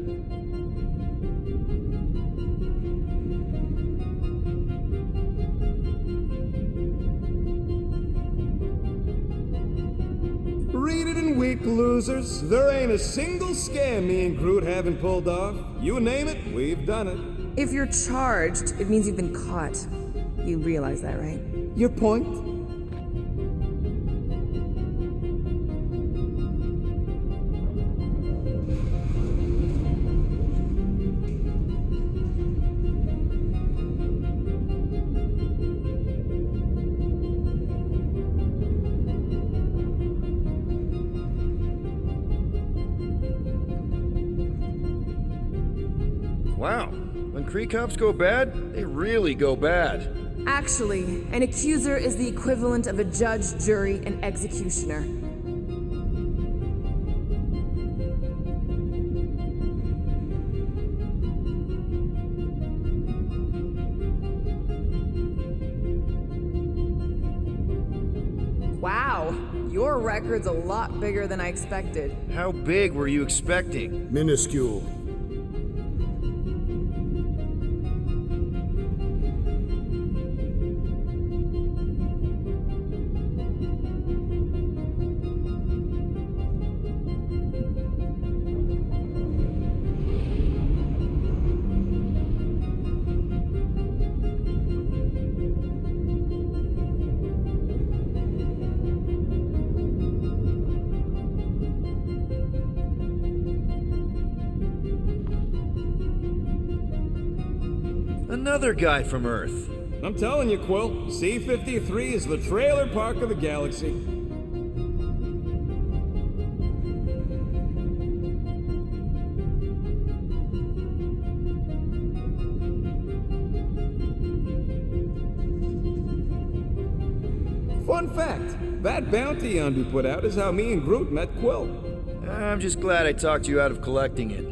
Read it in weak losers. There ain't a single scam me and Groot haven't pulled off. You name it, we've done it. If you're charged, it means you've been caught. You realize that, right? Your point? Wow, when Kree cops go bad, they really go bad. Actually, an accuser is the equivalent of a judge, jury, and executioner. Wow, your record's a lot bigger than I expected. How big were you expecting? Minuscule. Another guy from Earth. I'm telling you, Quill, C-53 is the trailer park of the galaxy. Fun fact, that bounty hunt we put out is how me and Groot met Quill. I'm just glad I talked you out of collecting it.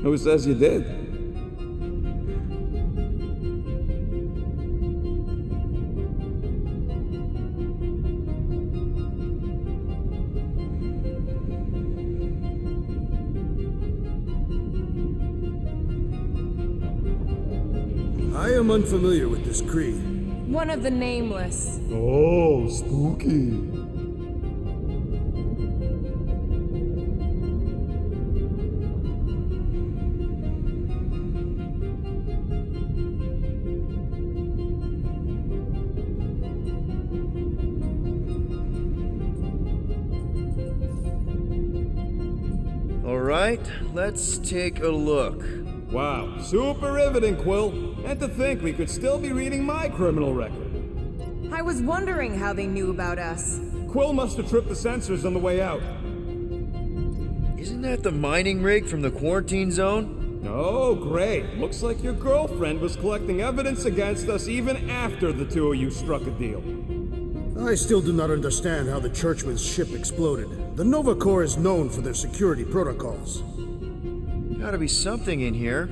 Who says you did? I am unfamiliar with this creed. One of the nameless. Oh, spooky. All right, let's take a look. Wow, super riveting, Quill. And to think we could still be reading my criminal record. I was wondering how they knew about us. Quill must have tripped the sensors on the way out. Isn't that the mining rig from the quarantine zone? Oh, great. Looks like your girlfriend was collecting evidence against us even after the two of you struck a deal. I still do not understand how the Churchman's ship exploded. The Nova Corps is known for their security protocols. Gotta be something in here.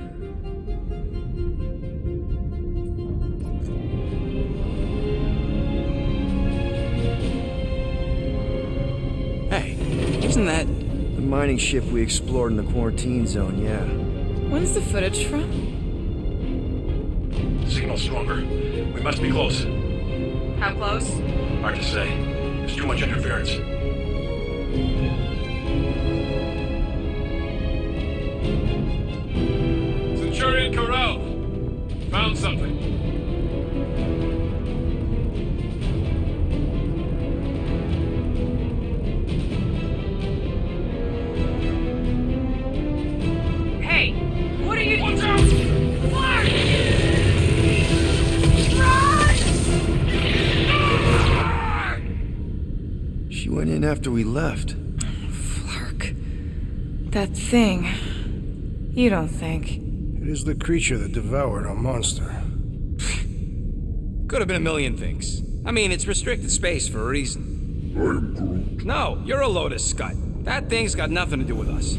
Hey, isn't that... The mining ship we explored in the quarantine zone, yeah. When's the footage from? Signal stronger. We must be close. How close? Hard to say. There's too much interference. Centurion Corral! Found something. Hey, what are you... Watch out! Clark! She went in after we left. Flark. That thing. You don't think? It is the creature that devoured our monster. Could have been a million things. I mean, it's restricted space for a reason. I'm Groot. No, you're a Lotus Scud. That thing's got nothing to do with us.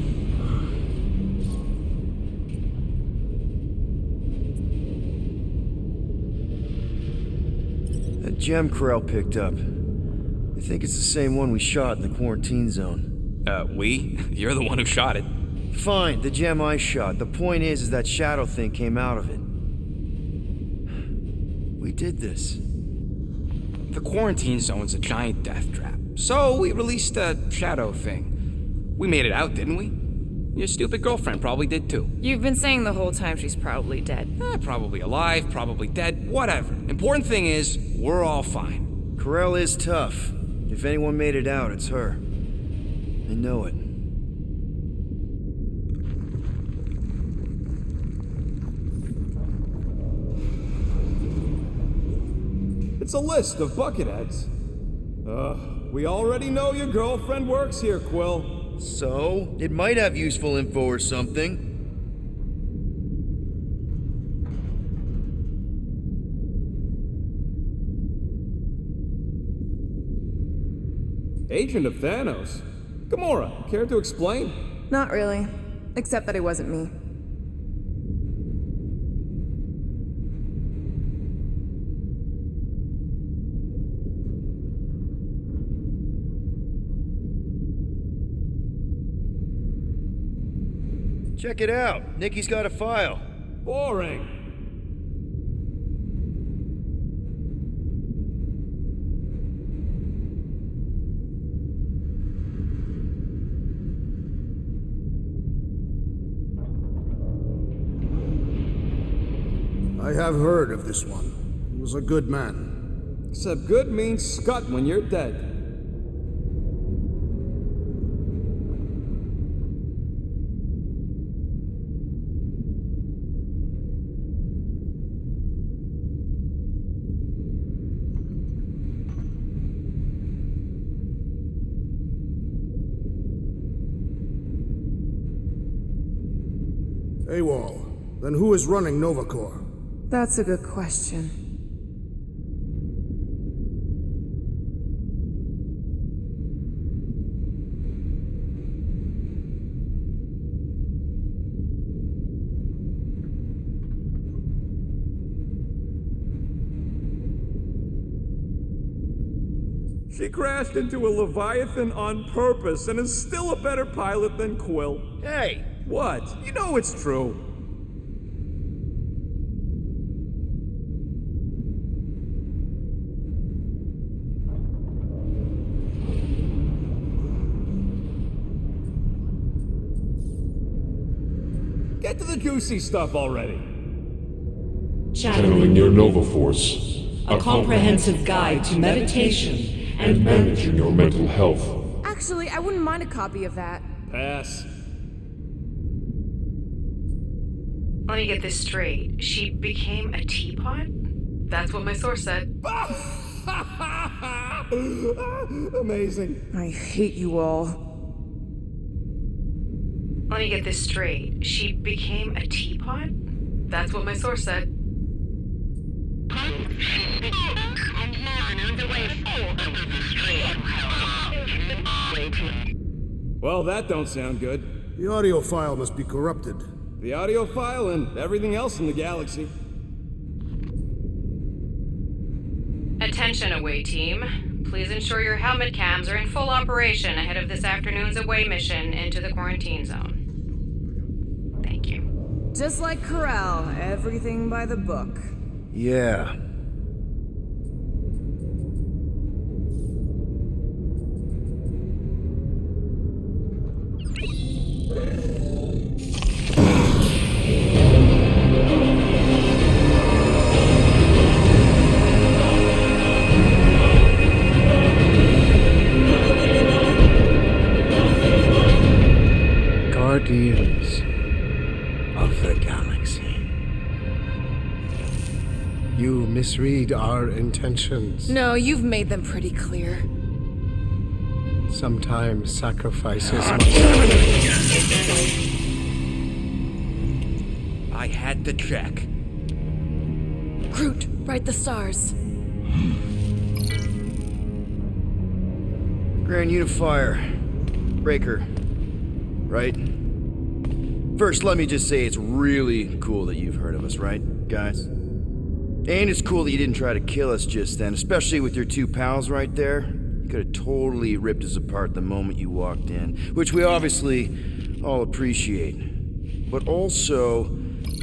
That gem Corral picked up. I think it's the same one we shot in the quarantine zone. We? You're the one who shot it. Fine, the gem I shot. The point is that shadow thing came out of it. We did this. The quarantine zone's a giant death trap. So we released a shadow thing. We made it out, didn't we? Your stupid girlfriend probably did too. You've been saying the whole time she's probably dead. Probably alive, probably dead, whatever. Important thing is, we're all fine. Corral is tough. If anyone made it out, it's her. I know it. It's a list of bucketheads. We already know your girlfriend works here, Quill. So, it might have useful info or something. Agent of Thanos. Gamora, care to explain? Not really. Except that it wasn't me. Check it out. Nikki's got a file. Boring. I have heard of this one. He was a good man. Except good means scut when you're dead. AWOL. Then who is running Nova Corps? That's a good question. She crashed into a Leviathan on purpose and is still a better pilot than Quill. Hey! What? You know it's true. Get to the juicy stuff already. Channeling your Nova Force, a comprehensive guide to meditation and managing your mental health. Actually, I wouldn't mind a copy of that. Pass. Let me get this straight. She became a teapot? That's what my source said. Amazing. I hate you all. Let me get this straight. She became a teapot? That's what my source said. Well, that don't sound good. The audio file must be corrupted. The audio file and everything else in the galaxy. Attention, away team. Please ensure your helmet cams are in full operation ahead of this afternoon's away mission into the quarantine zone. Thank you. Just like Corral, everything by the book. Yeah. Guardians of the Galaxy. You misread our intentions. No, you've made them pretty clear. Sometimes sacrifices I had to check. Groot, write the stars. Grand Unifier. Breaker. Right? First, let me just say it's really cool that you've heard of us, right, guys? And it's cool that you didn't try to kill us just then, especially with your two pals right there. You could have totally ripped us apart the moment you walked in, which we obviously all appreciate. But also,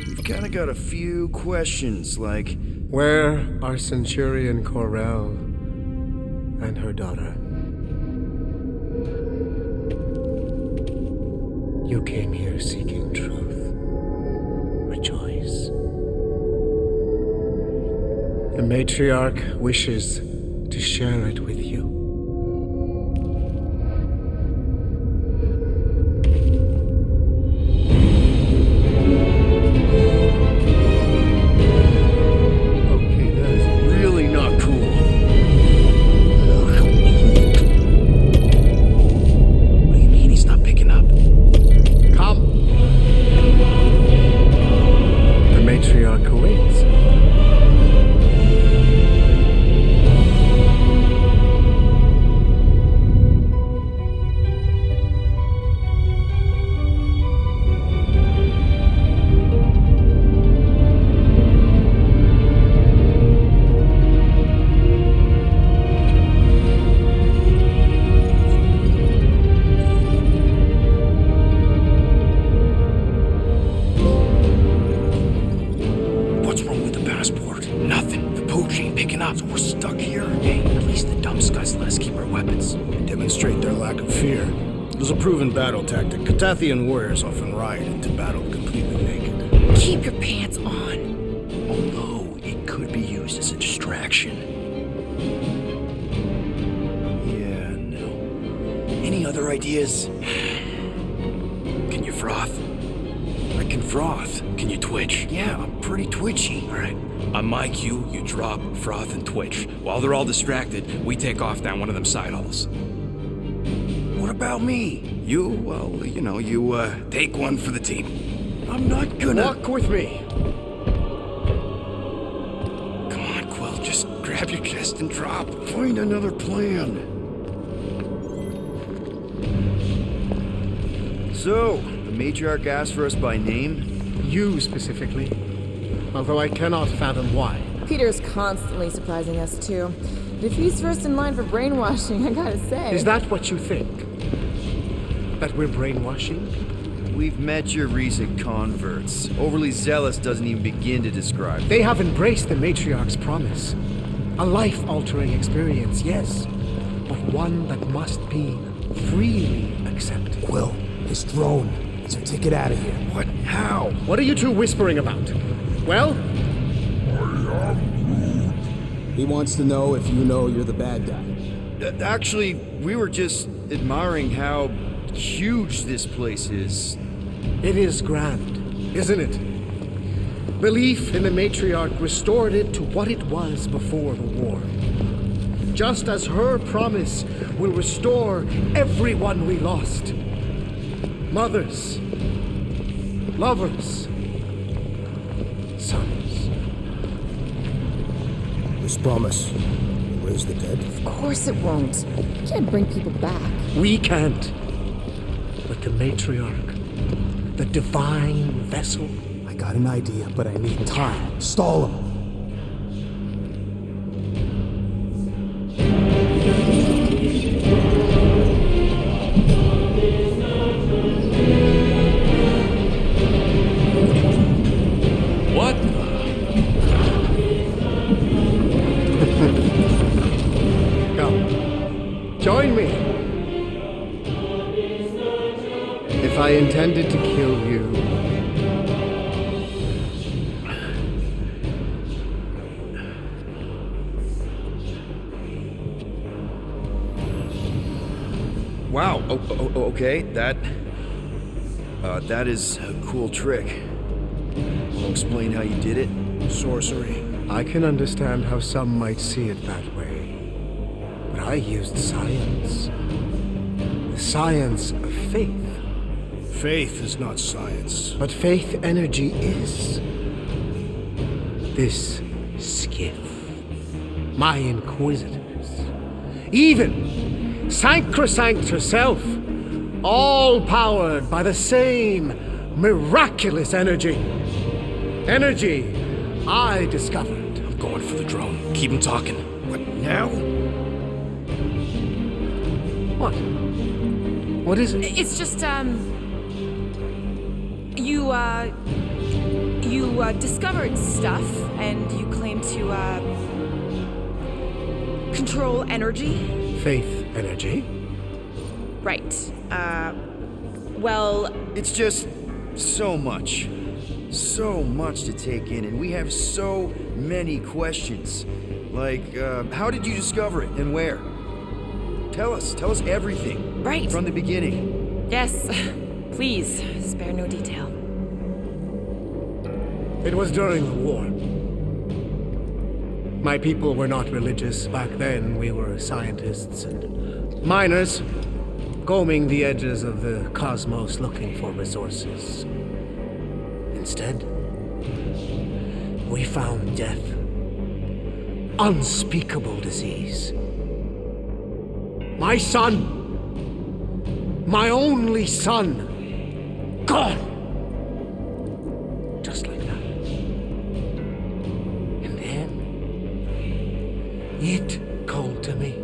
we've kind of got a few questions, like, where are Centurion Corell and her daughter? You came here seeking truth. Rejoice. The matriarch wishes to share it with you. Okay, that is really not cool. What do you mean he's not picking up? Come. The matriarch awaits. What's wrong with the passport? Nothing. The pooch ain't picking up, so we're stuck here. Hey, at least the dumb scuds let us keep our weapons. Demonstrate their lack of fear. It was a proven battle tactic. Katathian warriors often ride into battle completely naked. Keep your pants on. Although, it could be used as a distraction. Yeah, no. Any other ideas? Can you froth? I can froth. Can you twitch? Yeah, I'm pretty twitchy. Alright. On my cue, you drop, froth, and twitch. While they're all distracted, we take off down one of them side halls. What about me? You, well, you take one for the team. I'm not gonna. Walk with me. Come on, Quill, just grab your chest and drop. Find another plan. So, the matriarch asked for us by name? You specifically. Although I cannot fathom why. Peter's constantly surprising us, too. If he's first in line for brainwashing, I gotta say. Is that what you think? That we're brainwashing? We've met your recent converts. Overly zealous doesn't even begin to describe them. They have embraced the Matriarch's promise. A life-altering experience, yes, but one that must be freely accepted. Quill, his drone. It's our ticket out of here. What? How? What are you two whispering about? Well? He wants to know if you know you're the bad guy. Actually, we were just admiring how huge this place is. It is grand, isn't it? Belief in the Matriarch restored it to what it was before the war. Just as her promise will restore everyone we lost. Mothers, lovers, sons. This promise will raise the dead. Of course it won't. You can't bring people back. We can't. But the Matriarch, the divine vessel. I got an idea, but I need time. Stall him. What? Come. Join me. If I intended to kill you, Wow. Okay. That is a cool trick. Wanna explain how you did it? Sorcery. I can understand how some might see it that way. But I used science. The science of faith. Faith is not science. But faith energy is. This skiff. My inquisitors. Even Sancrosanct herself. All powered by the same miraculous energy. Energy I discovered. I'm going for the drone. Keep him talking. What now? What? What is it? It's just, You discovered stuff, and you claim to, control energy? Faith energy? Right. Well... It's just so much. So much to take in, and we have so many questions. Like, how did you discover it, and where? Tell us everything. Right. From the beginning. Yes. Please, spare no detail. It was during the war. My people were not religious back then. We were scientists and miners, combing the edges of the cosmos looking for resources. Instead, we found death. Unspeakable disease. My son, my only son, gone. Just like that. And then, it called to me.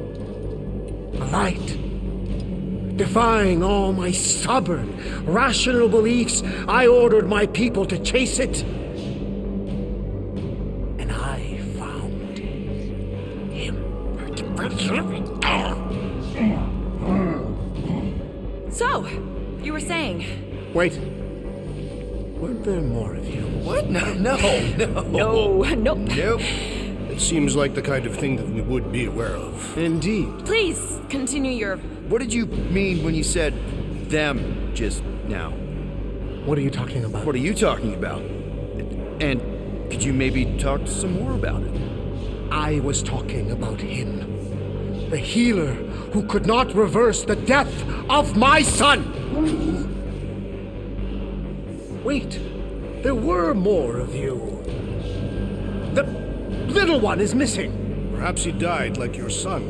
A light. Defying all my stubborn, rational beliefs, I ordered my people to chase it. And I found him. So, you were saying... Wait. Weren't there more of you? What? No. No, nope. Nope. It seems like the kind of thing that we would be aware of. Indeed. Please, continue your... What did you mean when you said them just now? What are you talking about? What are you talking about? And could you maybe talk some more about it? I was talking about him. The healer who could not reverse the death of my son! Wait, there were more of you. The little one is missing. Perhaps he died like your son.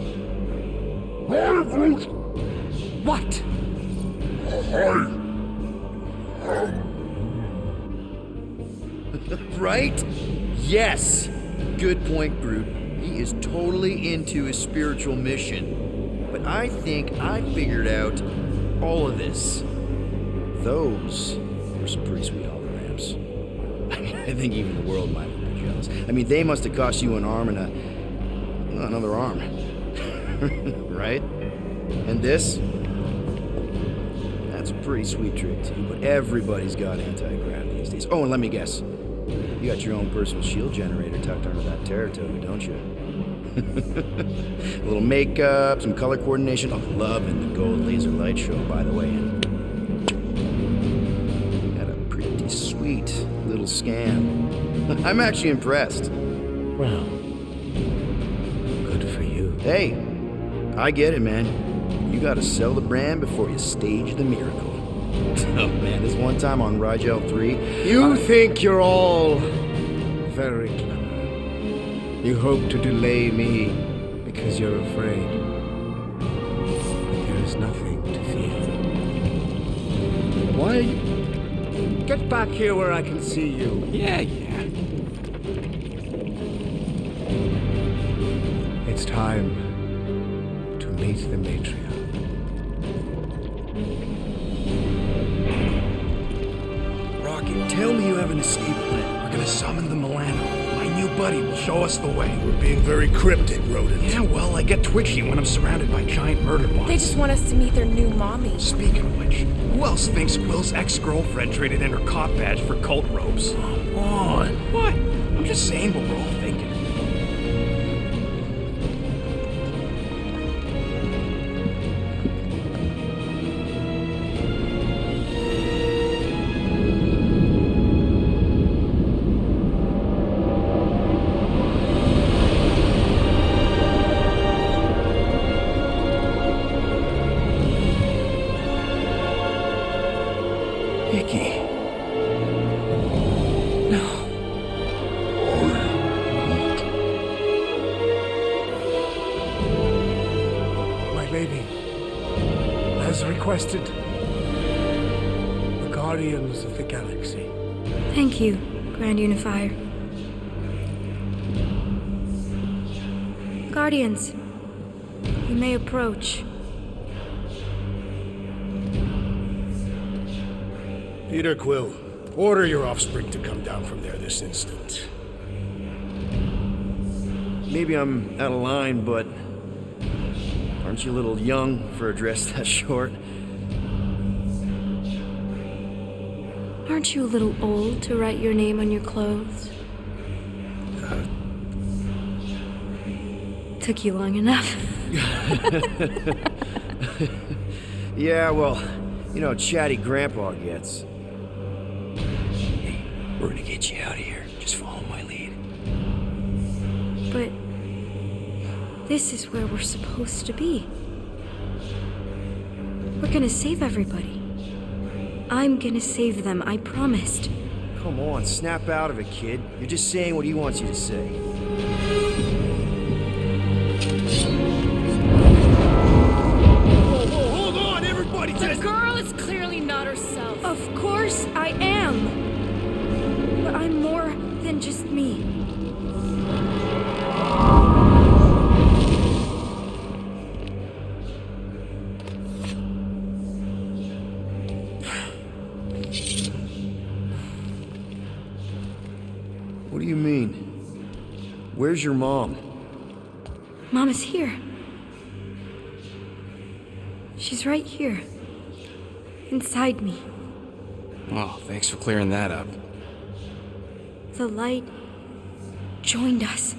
What? Right? Yes. Good point, Groot. He is totally into his spiritual mission. But I think I figured out all of this. Those were some pretty sweet holograms. I think even the world might have been jealous. I mean, they must have cost you an arm and another arm. Right? And this? That's a pretty sweet trick too, but everybody's got anti-grav these days. Oh, and let me guess. You got your own personal shield generator tucked under that Terratoga, don't you? A little makeup, some color coordination. Oh, loving the gold laser light show, by the way. Got a pretty sweet little scam. I'm actually impressed. Well, good for you. Hey, I get it, man. You gotta sell the brand before you stage the miracle. Oh man, this one time on Rigel 3... You think you're all very clever. You hope to delay me because you're afraid. But there is nothing to fear. Why? Get back here where I can see you. Yeah. It's time to meet the matriarch. Rocket, tell me you have an escape plan. We're gonna summon the Milano. My new buddy will show us the way. We're being very cryptic, Rodent. Yeah, well, I get twitchy when I'm surrounded by giant murder bots. They just want us to meet their new mommy. Speaking of which, who else thinks Quill's ex-girlfriend traded in her cop badge for cult robes? Come on. What? I'm just saying what we're all thinking. Requested the Guardians of the Galaxy. Thank you, Grand Unifier. Guardians, you may approach. Peter Quill, order your offspring to come down from there this instant. Maybe I'm out of line, but aren't you a little young for a dress that short? Aren't you a little old to write your name on your clothes? Took you long enough. Yeah, well, you know how chatty Grandpa gets. Hey, we're gonna get you out of here. Just follow my lead. But this is where we're supposed to be. We're gonna save everybody. I'm gonna save them, I promised. Come on, snap out of it, kid. You're just saying what he wants you to say. Whoa, hold on, everybody! The girl is clearly not herself. Of course I am. But I'm more than just me. What do you mean? Where's your mom? Mama's here. She's right here. Inside me. Oh, thanks for clearing that up. The light joined us.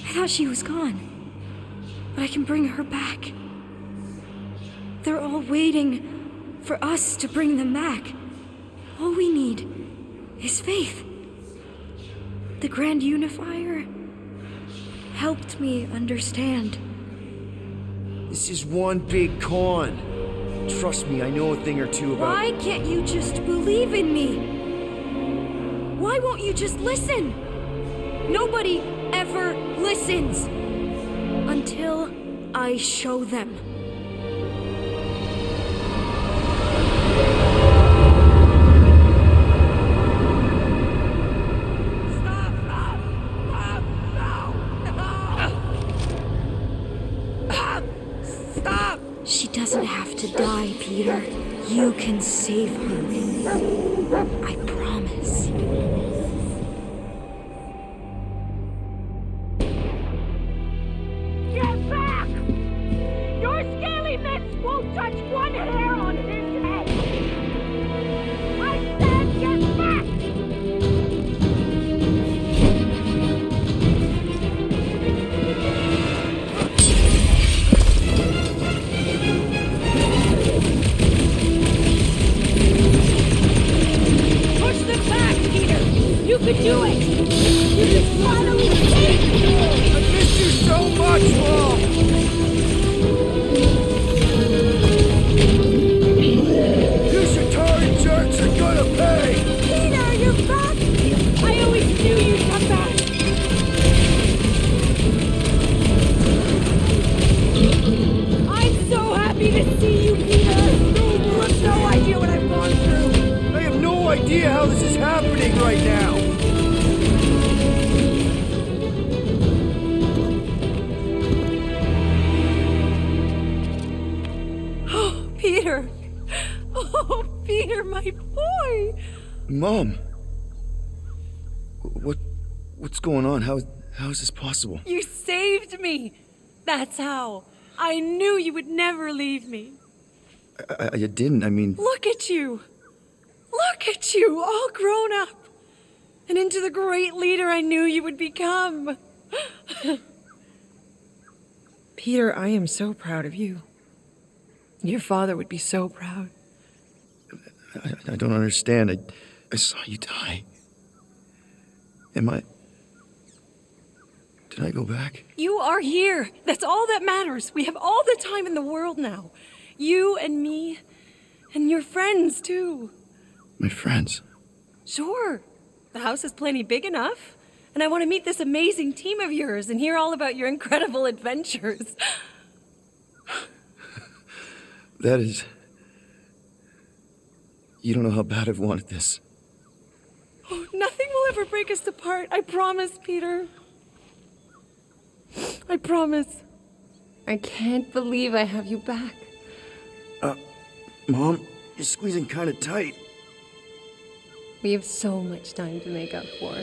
I thought she was gone. But I can bring her back. They're all waiting for us to bring them back. All we need is faith. The Grand Unifier helped me understand. This is one big con. Trust me, I know a thing or two about... Why can't you just believe in me? Why won't you just listen? Nobody ever listens. Until I show them. Peter, you can save her. I promise. Get back! Your scaly mitts won't touch one hair on his head! I said get back! Push them back, Peter! You can do it! You just finally saved me! I missed you so much, Mom! You Shatari jerks are gonna pay! Peter, you're back! I always knew you'd come back! I'm so happy to see you, Peter! You have no idea what I've gone through! I have no idea how this is happening right now! Oh, Peter! Oh, Peter, my boy! Mom! What's going on? How is this possible? You saved me! That's how. I knew you would never leave me. I didn't, I mean... Look at you! Look at you, all grown up! And into the great leader I knew you would become! Peter, I am so proud of you. Your father would be so proud. I don't understand. I saw you die. Did I go back? You are here! That's all that matters! We have all the time in the world now. You and me, and your friends, too. My friends? Sure. The house is plenty big enough. And I want to meet this amazing team of yours and hear all about your incredible adventures. That is... You don't know how bad I've wanted this. Oh, nothing will ever break us apart. I promise, Peter. I promise. I can't believe I have you back. Mom, you're squeezing kind of tight. We have so much time to make up for.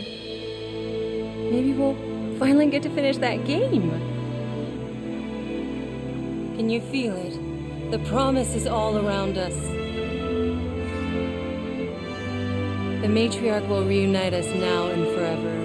Maybe we'll finally get to finish that game. Can you feel it? The promise is all around us. The matriarch will reunite us now and forever.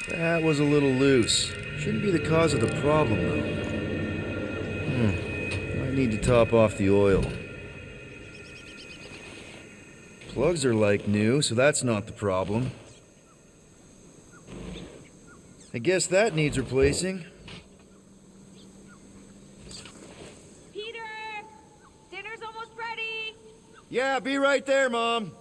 That was a little loose. Shouldn't be the cause of the problem, though. Might need to top off the oil. Plugs are like new, so that's not the problem. I guess that needs replacing. Peter! Dinner's almost ready! Yeah, be right there, Mom.